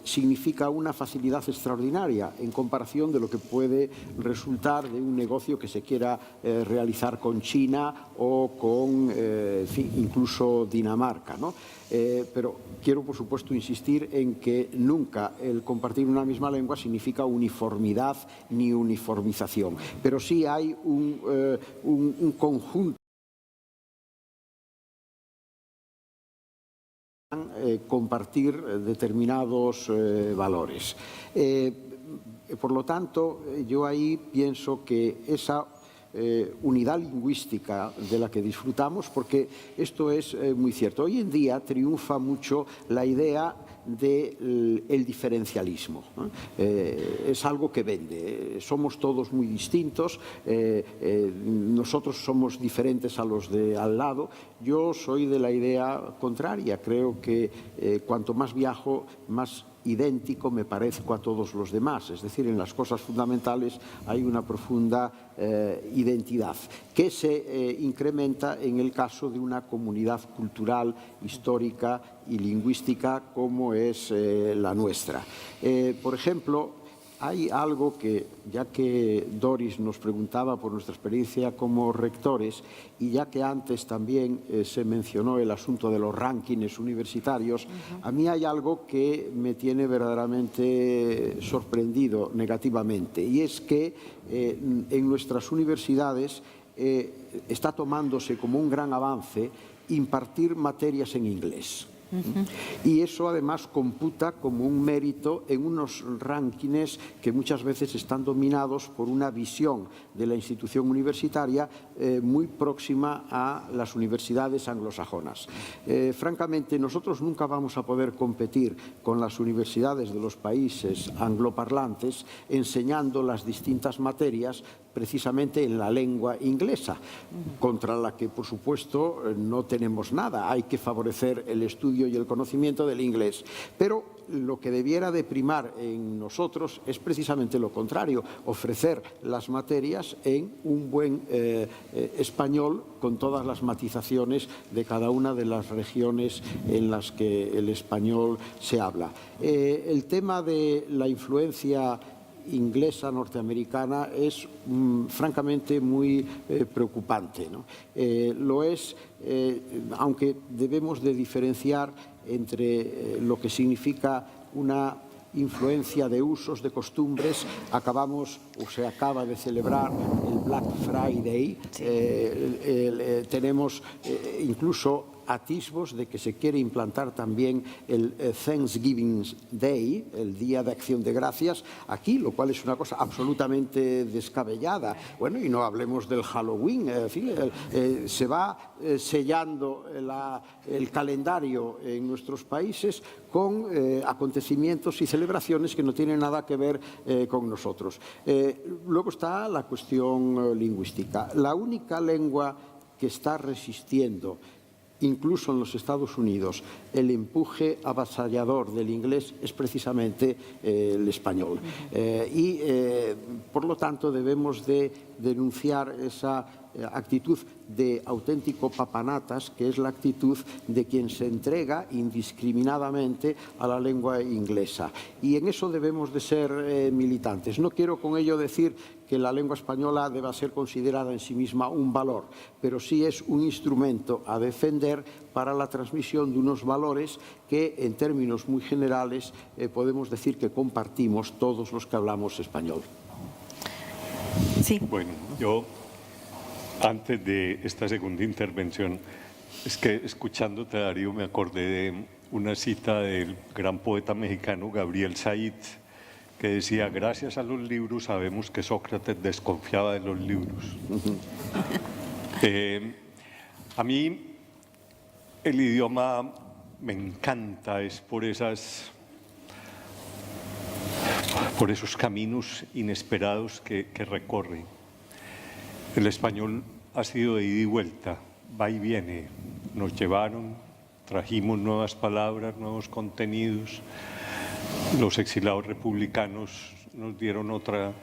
significa una facilidad extraordinaria en comparación de lo que puede resultar de un negocio que se quiera realizar con China o con en fin, incluso Dinamarca, ¿no? Pero quiero, por supuesto, insistir en que nunca el compartir una misma lengua significa uniformidad ni uniformización, pero sí hay un conjunto compartir determinados valores. Por lo tanto, yo ahí pienso que esa unidad lingüística de la que disfrutamos, porque esto es muy cierto. Hoy en día triunfa mucho la idea del diferencialismo, ¿no? Es algo que vende. Somos todos muy distintos, nosotros somos diferentes a los de al lado. Yo soy de la idea contraria. Creo que cuanto más viajo, más idéntico me parezco a todos los demás. Es decir, en las cosas fundamentales hay una profunda identidad que se incrementa en el caso de una comunidad cultural, histórica y lingüística como es la nuestra. Por ejemplo, hay algo que, ya que Doris nos preguntaba por nuestra experiencia como rectores y ya que antes también se mencionó el asunto de los rankings universitarios, a mí hay algo que me tiene verdaderamente sorprendido negativamente, y es que en nuestras universidades está tomándose como un gran avance impartir materias en inglés. Y eso además computa como un mérito en unos rankings que muchas veces están dominados por una visión de la institución universitaria muy próxima a las universidades anglosajonas. Francamente, nosotros nunca vamos a poder competir con las universidades de los países angloparlantes enseñando las distintas materias precisamente en la lengua inglesa, contra la que, por supuesto, no tenemos nada. Hay que favorecer el estudio y el conocimiento del inglés. Pero lo que debiera de primar en nosotros es precisamente lo contrario, ofrecer las materias en un buen español con todas las matizaciones de cada una de las regiones en las que el español se habla. El tema de la influencia inglesa norteamericana es francamente muy preocupante, ¿no? Lo es, aunque debemos de diferenciar entre lo que significa una influencia de usos, de costumbres. Acabamos, o se acaba de celebrar el Black Friday. Tenemos incluso atisbos de que se quiere implantar también el Thanksgiving Day, el Día de Acción de Gracias, aquí, lo cual es una cosa absolutamente descabellada. Bueno, y no hablemos del Halloween. En fin, se va sellando el calendario en nuestros países con acontecimientos y celebraciones que no tienen nada que ver con nosotros. Luego está la cuestión lingüística. La única lengua que está resistiendo, incluso en los Estados Unidos, el empuje avasallador del inglés es precisamente el español. Por lo tanto, debemos de denunciar esa actitud de auténtico papanatas, que es la actitud de quien se entrega indiscriminadamente a la lengua inglesa. Y en eso debemos de ser militantes. No quiero con ello decir que la lengua española deba ser considerada en sí misma un valor, pero sí es un instrumento a defender para la transmisión de unos valores que, en términos muy generales, podemos decir que compartimos todos los que hablamos español. Sí. Bueno, yo, antes de esta segunda intervención, es que escuchándote, Darío, me acordé de una cita del gran poeta mexicano Gabriel Said, que decía: gracias a los libros sabemos que Sócrates desconfiaba de los libros. A mí el idioma me encanta, es por esos caminos inesperados que recorre. El español ha sido de ida y vuelta, va y viene. Nos llevaron, trajimos nuevas palabras, nuevos contenidos. Los exilados republicanos nos dieron otra.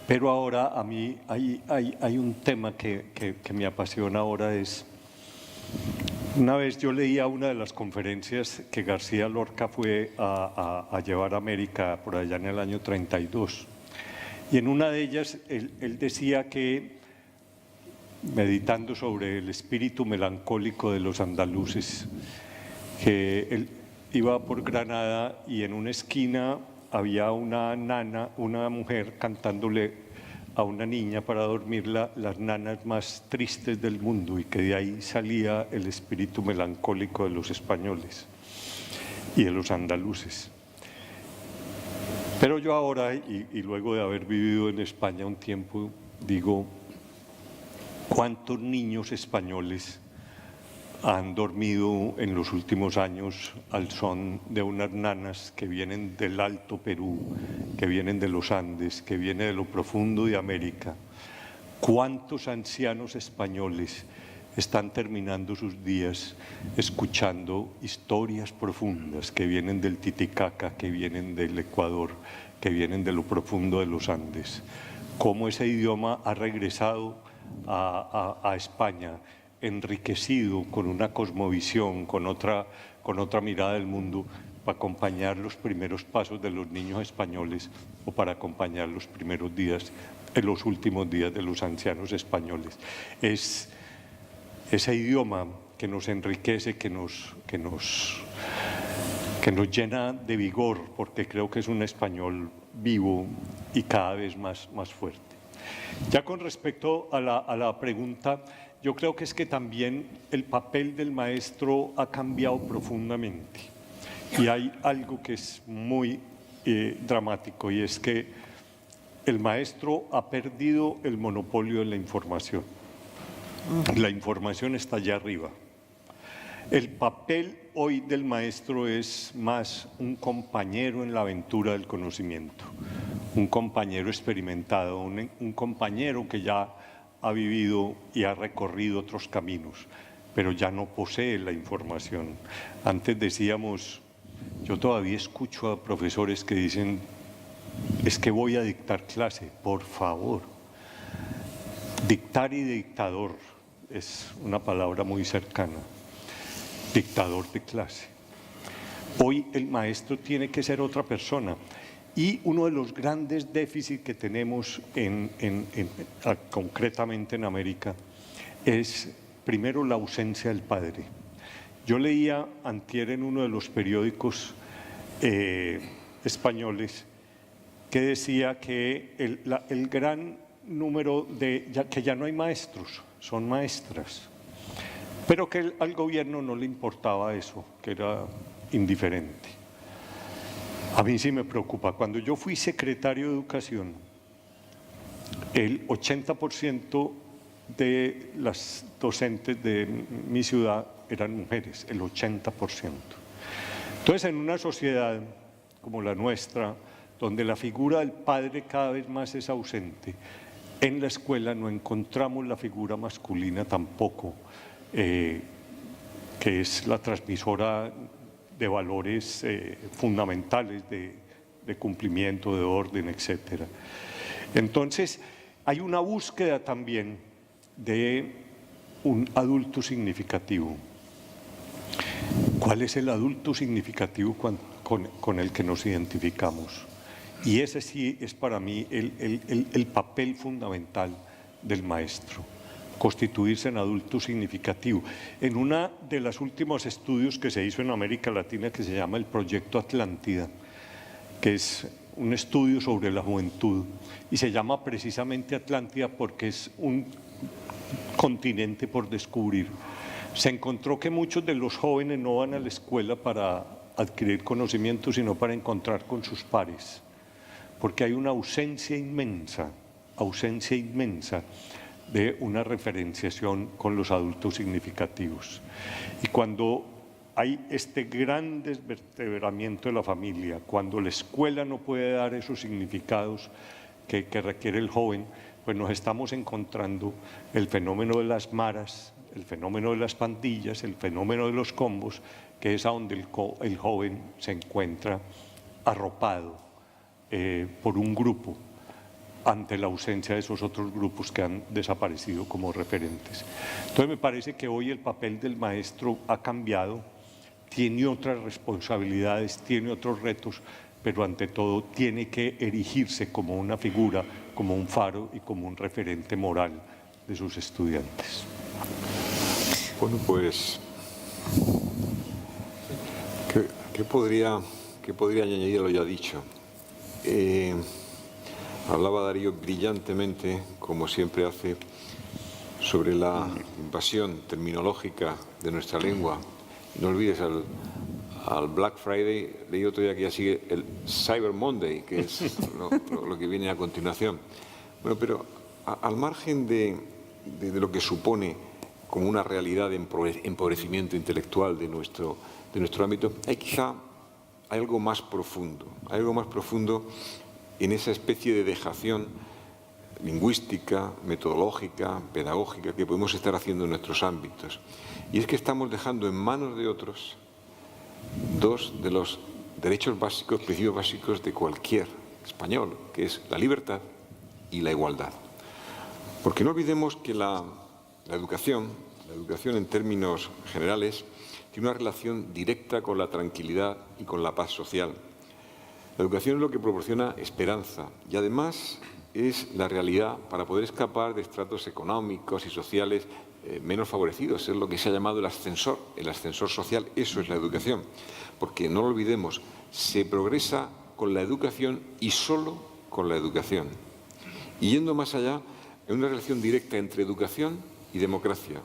Pero ahora a mí hay un tema que me apasiona ahora. Una vez yo leía una de las conferencias que García Lorca fue a llevar a América por allá en el año 32. Y en una de ellas él decía que, meditando sobre el espíritu melancólico de los andaluces, que él iba por Granada y en una esquina había una nana, una mujer cantándole a una niña para dormirla las nanas más tristes del mundo, y que de ahí salía el espíritu melancólico de los españoles y de los andaluces. Pero yo ahora, y luego de haber vivido en España un tiempo, digo, ¿cuántos niños españoles han dormido en los últimos años al son de unas nanas que vienen del Alto Perú, que vienen de los Andes, que vienen de lo profundo de América? ¿Cuántos ancianos españoles están terminando sus días escuchando historias profundas que vienen del Titicaca, que vienen del Ecuador, que vienen de lo profundo de los Andes? ¿Cómo ese idioma ha regresado a España, enriquecido con una cosmovisión, con otra mirada del mundo, para acompañar los primeros pasos de los niños españoles o para acompañar los primeros días, los últimos días de los ancianos españoles? Es ese idioma que nos enriquece, que nos llena de vigor, porque creo que es un español vivo y cada vez más fuerte. Ya con respecto a la pregunta, yo creo que es que también el papel del maestro ha cambiado profundamente. Y hay algo que es muy dramático, y es que el maestro ha perdido el monopolio de la información. La información está allá arriba. El papel hoy del maestro es más un compañero en la aventura del conocimiento, un compañero experimentado, un compañero que ya ha vivido y ha recorrido otros caminos, pero ya no posee la información. Antes decíamos, yo todavía escucho a profesores que dicen, es que voy a dictar clase. Por favor, dictar y dictador es una palabra muy cercana. Dictador de clase. Hoy el maestro tiene que ser otra persona. Y uno de los grandes déficits que tenemos concretamente en América es, primero, la ausencia del padre. Yo leía antier en uno de los periódicos españoles que decía que el gran número que ya no hay maestros, son maestras, pero que al gobierno no le importaba eso, que era indiferente. A mí sí me preocupa. Cuando yo fui secretario de Educación, el 80% de las docentes de mi ciudad eran mujeres, el 80%. Entonces, en una sociedad como la nuestra, donde la figura del padre cada vez más es ausente, en la escuela no encontramos la figura masculina tampoco, que es la transmisora de valores fundamentales de cumplimiento, de orden, etc. Entonces, hay una búsqueda también de un adulto significativo. ¿Cuál es el adulto significativo con el que nos identificamos? Y ese sí es para mí el papel fundamental del maestro. Constituirse en adulto significativo. En uno de los últimos estudios que se hizo en América Latina, que se llama el Proyecto Atlántida, que es un estudio sobre la juventud, y se llama precisamente Atlántida porque es un continente por descubrir, se encontró que muchos de los jóvenes no van a la escuela para adquirir conocimiento, sino para encontrar con sus pares, porque hay una ausencia inmensa de una referenciación con los adultos significativos. Y cuando hay este gran desvertebramiento de la familia, cuando la escuela no puede dar esos significados que requiere el joven, pues nos estamos encontrando el fenómeno de las maras, el fenómeno de las pandillas, el fenómeno de los combos, que es a donde el joven se encuentra arropado por un grupo ante la ausencia de esos otros grupos que han desaparecido como referentes. Entonces me parece que hoy el papel del maestro ha cambiado, tiene otras responsabilidades, tiene otros retos, pero ante todo tiene que erigirse como una figura, como un faro y como un referente moral de sus estudiantes. Bueno, pues, ¿qué podría añadir a lo ya dicho? Hablaba Darío brillantemente, como siempre hace, sobre la invasión terminológica de nuestra lengua. No olvides al Black Friday, leí otro día que ya sigue el Cyber Monday, que es lo que viene a continuación. Bueno, pero al margen de lo que supone como una realidad de empobrecimiento intelectual de nuestro ámbito, hay algo más profundo, en esa especie de dejación lingüística, metodológica, pedagógica que podemos estar haciendo en nuestros ámbitos. Y es que estamos dejando en manos de otros dos de los derechos básicos, principios básicos de cualquier español, que es la libertad y la igualdad. Porque no olvidemos que la educación en términos generales, tiene una relación directa con la tranquilidad y con la paz social. La educación es lo que proporciona esperanza y además es la realidad para poder escapar de estratos económicos y sociales menos favorecidos. Es lo que se ha llamado el ascensor social. Eso es la educación. Porque no lo olvidemos, se progresa con la educación y solo con la educación. Y yendo más allá, hay una relación directa entre educación y democracia.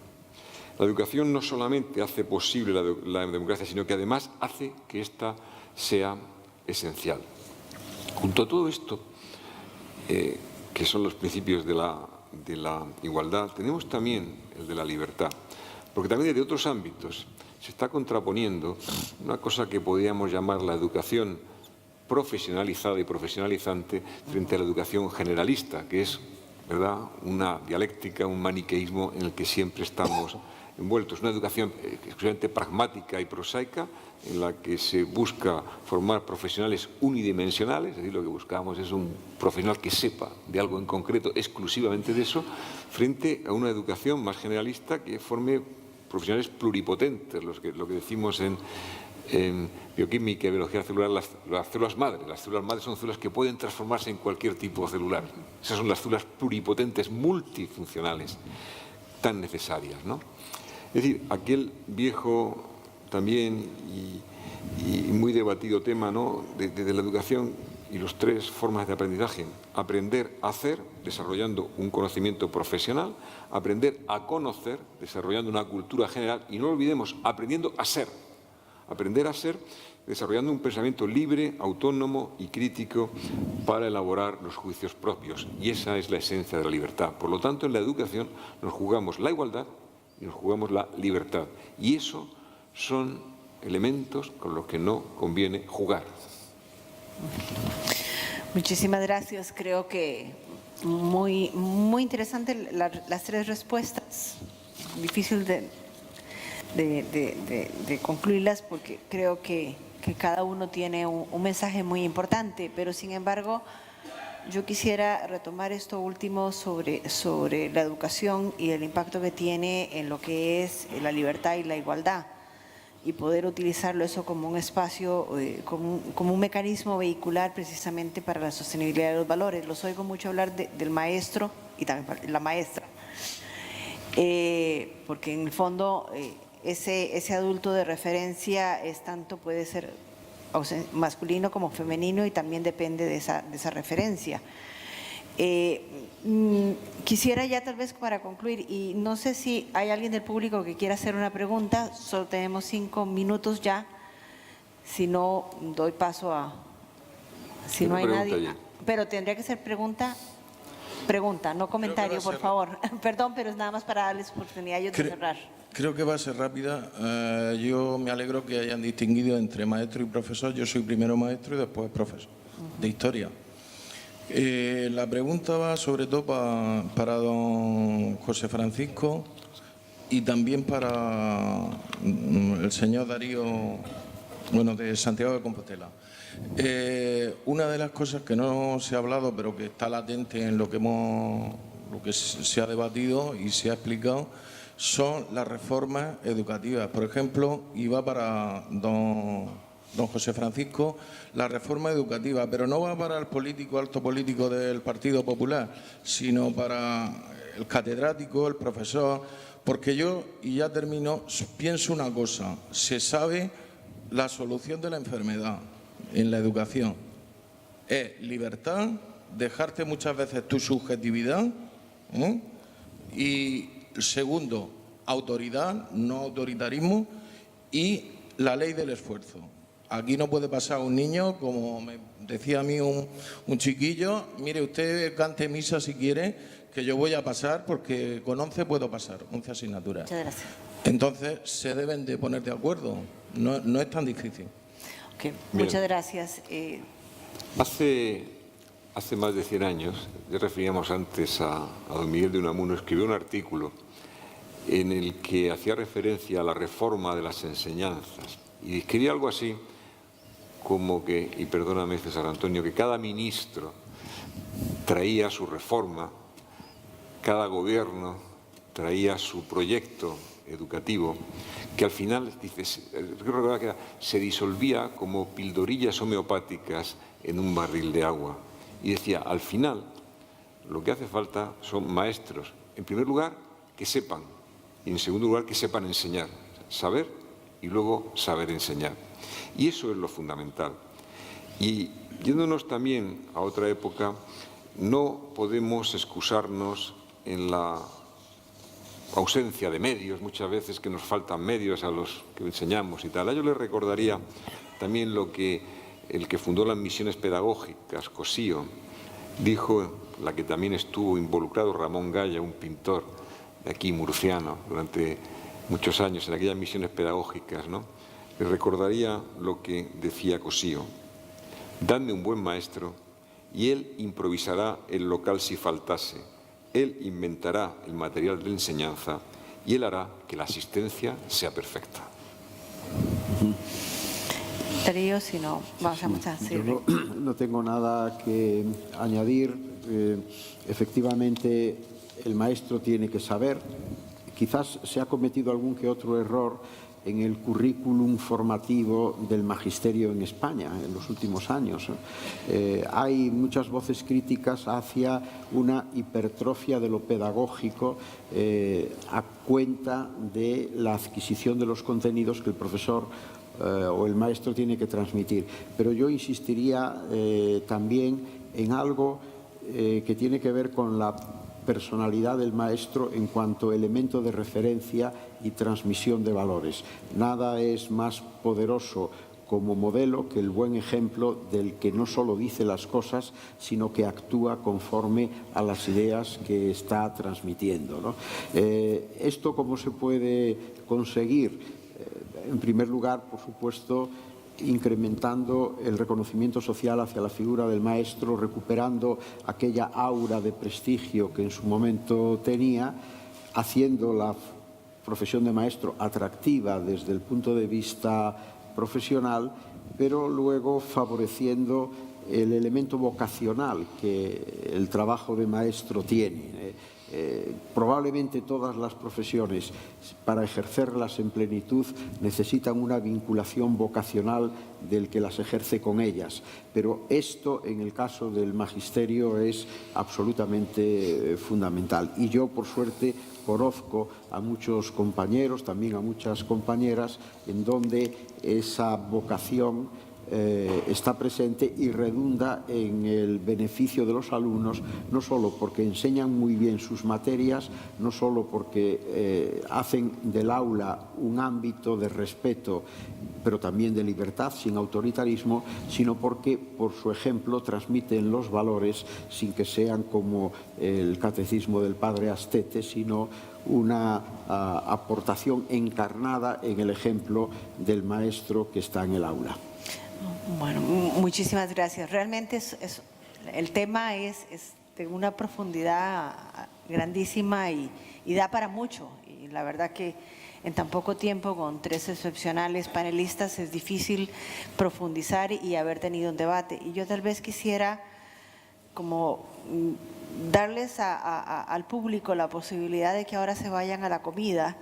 La educación no solamente hace posible la democracia, sino que además hace que ésta sea esencial. Junto a todo esto, que son los principios de la igualdad, tenemos también el de la libertad, porque también desde otros ámbitos se está contraponiendo una cosa que podríamos llamar la educación profesionalizada y profesionalizante frente a la educación generalista, que es, ¿verdad?, una dialéctica, un maniqueísmo en el que siempre estamos envueltos. Una educación exclusivamente pragmática y prosaica, en la que se busca formar profesionales unidimensionales, es decir, lo que buscamos es un profesional que sepa de algo en concreto, exclusivamente de eso, frente a una educación más generalista que forme profesionales pluripotentes, lo que decimos en bioquímica y biología celular, las células madre. Las células madre son células que pueden transformarse en cualquier tipo celular. Esas son las células pluripotentes, multifuncionales, tan necesarias, ¿no? Es decir, aquel viejo también y muy debatido tema, ¿no?, de la educación y las tres formas de aprendizaje. Aprender a hacer, desarrollando un conocimiento profesional, aprender a conocer, desarrollando una cultura general, y no olvidemos, aprendiendo a ser. Aprender a ser, desarrollando un pensamiento libre, autónomo y crítico para elaborar los juicios propios. Y esa es la esencia de la libertad. Por lo tanto, en la educación nos jugamos la igualdad y nos jugamos la libertad. Y eso son elementos con los que no conviene jugar. Muchísimas gracias. Creo que muy interesante las tres respuestas. Difícil de concluirlas porque creo que cada uno tiene un mensaje muy importante, pero sin embargo yo quisiera retomar esto último sobre la educación y el impacto que tiene en lo que es la libertad y la igualdad, y poder utilizarlo eso como un espacio, como un mecanismo vehicular precisamente para la sostenibilidad de los valores. Los oigo mucho hablar del maestro y también la maestra, porque en el fondo ese adulto de referencia es tanto, puede ser masculino como femenino, y también depende de esa referencia. Quisiera ya tal vez para concluir, y no sé si hay alguien del público que quiera hacer una pregunta, solo tenemos 5 minutos ya, si no doy paso a… Si no hay nadie, pero tendría que ser pregunta Pregunta, no comentario, Creo que va a por ser- favor. Perdón, pero es nada más para darles oportunidad a ellos de cerrar. Creo que va a ser rápida. Yo me alegro que hayan distinguido entre maestro y profesor. Yo soy primero maestro y después profesor de historia. La pregunta va sobre todo para don José Francisco y también para el señor Darío, bueno, de Santiago de Compostela. Una de las cosas que no se ha hablado, pero que está latente en lo que se ha debatido y se ha explicado, son las reformas educativas. Por ejemplo, y va para don José Francisco, la reforma educativa, pero no va para el político, alto político del Partido Popular, sino para el catedrático, el profesor, porque yo, y ya termino, pienso una cosa: se sabe la solución de la enfermedad en la educación. Es libertad, dejarte muchas veces tu subjetividad, y segundo, autoridad, no autoritarismo, y la ley del esfuerzo. Aquí no puede pasar un niño, como me decía a mí un chiquillo: mire, usted cante misa si quiere, que yo voy a pasar, porque con 11 puedo pasar, 11 asignaturas. Muchas gracias. Entonces, se deben de poner de acuerdo, no es tan difícil. Okay, muchas gracias. Hace más de 100 años, ya referíamos antes a don Miguel de Unamuno, escribió un artículo en el que hacía referencia a la reforma de las enseñanzas y escribía algo así como que, y perdóname César Antonio, que cada ministro traía su reforma, cada gobierno traía su proyecto educativo, que al final, dice, recordaba que se disolvía como pildorillas homeopáticas en un barril de agua. Y decía, al final, lo que hace falta son maestros, en primer lugar, que sepan, y en segundo lugar, que sepan enseñar, saber y luego saber enseñar. Y eso es lo fundamental. Y yéndonos también a otra época, no podemos excusarnos en la ausencia de medios, muchas veces que nos faltan medios a los que enseñamos y tal. A yo les recordaría también lo que el que fundó las misiones pedagógicas, Cosío, dijo, la que también estuvo involucrado Ramón Gaya, un pintor de aquí, murciano, durante muchos años en aquellas misiones pedagógicas, ¿no? Les recordaría lo que decía Cosío: dadme un buen maestro y él improvisará el local si faltase, él inventará el material de enseñanza y él hará que la asistencia sea perfecta. Darío, si no, vamos a seguir. Yo no tengo nada que añadir. Efectivamente, el maestro tiene que saber. Quizás se ha cometido algún que otro error en el currículum formativo del magisterio en España en los últimos años. Hay muchas voces críticas hacia una hipertrofia de lo pedagógico a cuenta de la adquisición de los contenidos que el profesor o el maestro tiene que transmitir. Pero yo insistiría también en algo que tiene que ver con la personalidad del maestro en cuanto a elemento de referencia y transmisión de valores. Nada es más poderoso como modelo que el buen ejemplo del que no solo dice las cosas, sino que actúa conforme a las ideas que está transmitiendo, ¿no? ¿Esto cómo se puede conseguir? En primer lugar, por supuesto, incrementando el reconocimiento social hacia la figura del maestro, recuperando aquella aura de prestigio que en su momento tenía, haciendo la profesión de maestro atractiva desde el punto de vista profesional, pero luego favoreciendo el elemento vocacional que el trabajo de maestro tiene. Probablemente todas las profesiones, para ejercerlas en plenitud, necesitan una vinculación vocacional del que las ejerce con ellas, pero esto en el caso del magisterio es absolutamente fundamental. Y yo, por suerte, conozco a muchos compañeros, también a muchas compañeras, en donde esa vocación está presente y redunda en el beneficio de los alumnos, no solo porque enseñan muy bien sus materias, no solo porque hacen del aula un ámbito de respeto, pero también de libertad, sin autoritarismo, sino porque, por su ejemplo, transmiten los valores sin que sean como el catecismo del padre Astete, sino una aportación encarnada en el ejemplo del maestro que está en el aula. Bueno, muchísimas gracias. Realmente el tema es de una profundidad grandísima y da para mucho. Y la verdad que en tan poco tiempo, con 3 excepcionales panelistas, es difícil profundizar y haber tenido un debate. Y yo tal vez quisiera como darles al público la posibilidad de que ahora se vayan a la comida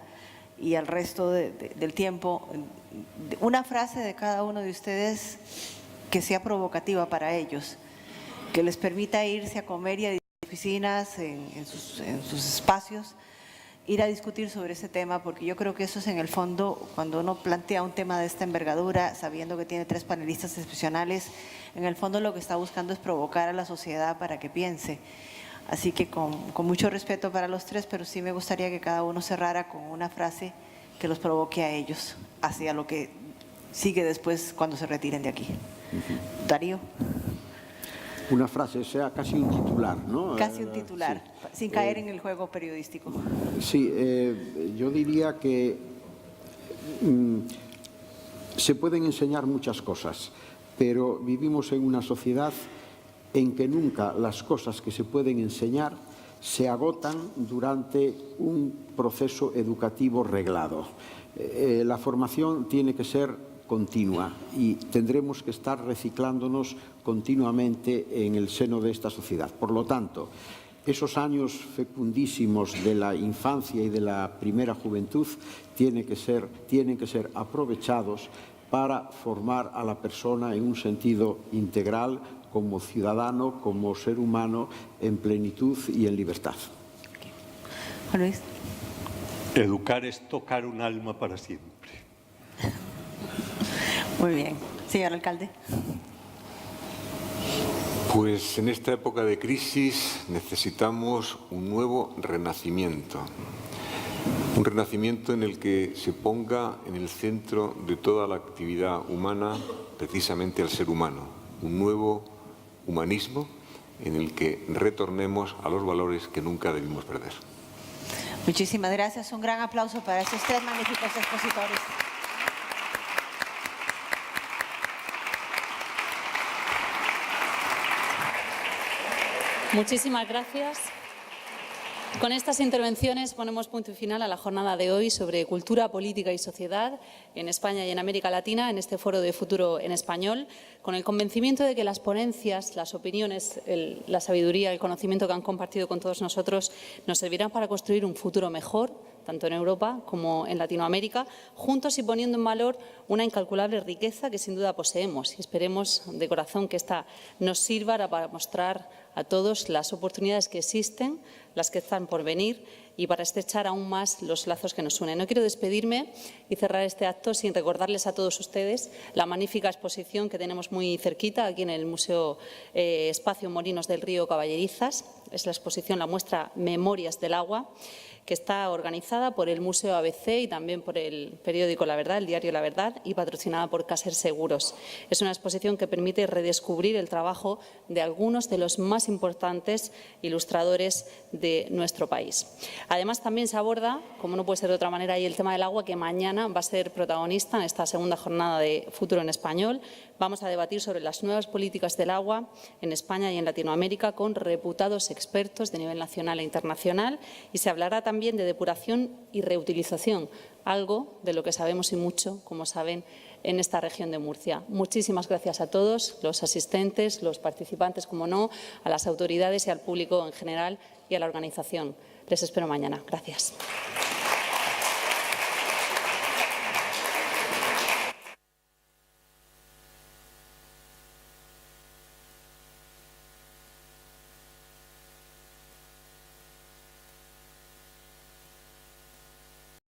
y al resto del tiempo, una frase de cada uno de ustedes que sea provocativa para ellos, que les permita irse a comer y a oficinas, en sus espacios, ir a discutir sobre ese tema, porque yo creo que eso es en el fondo, cuando uno plantea un tema de esta envergadura, sabiendo que tiene 3 panelistas excepcionales, en el fondo lo que está buscando es provocar a la sociedad para que piense. Así que con mucho respeto para los 3, pero sí me gustaría que cada uno cerrara con una frase que los provoque a ellos hacia lo que sigue después cuando se retiren de aquí. Darío. Una frase, o sea, casi un titular, ¿no? Casi un titular, sí. Sin caer en el juego periodístico. Sí, yo diría que se pueden enseñar muchas cosas, pero vivimos en una sociedad en que nunca las cosas que se pueden enseñar se agotan durante un proceso educativo reglado. La formación tiene que ser continua y tendremos que estar reciclándonos continuamente en el seno de esta sociedad. Por lo tanto, esos años fecundísimos de la infancia y de la primera juventud tienen que ser aprovechados para formar a la persona en un sentido integral, como ciudadano, como ser humano, en plenitud y en libertad. Juan Luis. Educar es tocar un alma para siempre. Muy bien. Señor alcalde. Pues en esta época de crisis necesitamos un nuevo renacimiento. Un renacimiento en el que se ponga en el centro de toda la actividad humana precisamente al ser humano. Un nuevo humanismo en el que retornemos a los valores que nunca debimos perder. Muchísimas gracias. Un gran aplauso para estos 3 magníficos expositores. Muchísimas gracias. Con estas intervenciones ponemos punto y final a la jornada de hoy sobre cultura, política y sociedad en España y en América Latina, en este foro de Futuro en Español, con el convencimiento de que las ponencias, las opiniones, la sabiduría, el conocimiento que han compartido con todos nosotros nos servirán para construir un futuro mejor, tanto en Europa como en Latinoamérica, juntos y poniendo en valor una incalculable riqueza que sin duda poseemos. Y esperemos de corazón que esta nos sirva para mostrar a todos las oportunidades que existen, las que están por venir y para estrechar aún más los lazos que nos unen. No quiero despedirme y cerrar este acto sin recordarles a todos ustedes la magnífica exposición que tenemos muy cerquita aquí en el Museo Espacio Molinos del Río Caballerizas. Es la exposición, la muestra Memorias del Agua, que está organizada por el Museo ABC y también por el periódico La Verdad, el diario La Verdad, y patrocinada por Caser Seguros. Es una exposición que permite redescubrir el trabajo de algunos de los más importantes ilustradores de nuestro país. Además, también se aborda, como no puede ser de otra manera, ahí el tema del agua, que mañana va a ser protagonista en esta segunda jornada de Futuro en Español. Vamos a debatir sobre las nuevas políticas del agua en España y en Latinoamérica con reputados expertos de nivel nacional e internacional, y se hablará también de depuración y reutilización, algo de lo que sabemos y mucho, como saben, en esta región de Murcia. Muchísimas gracias a todos, los asistentes, los participantes, como no, a las autoridades y al público en general y a la organización. Les espero mañana. Gracias.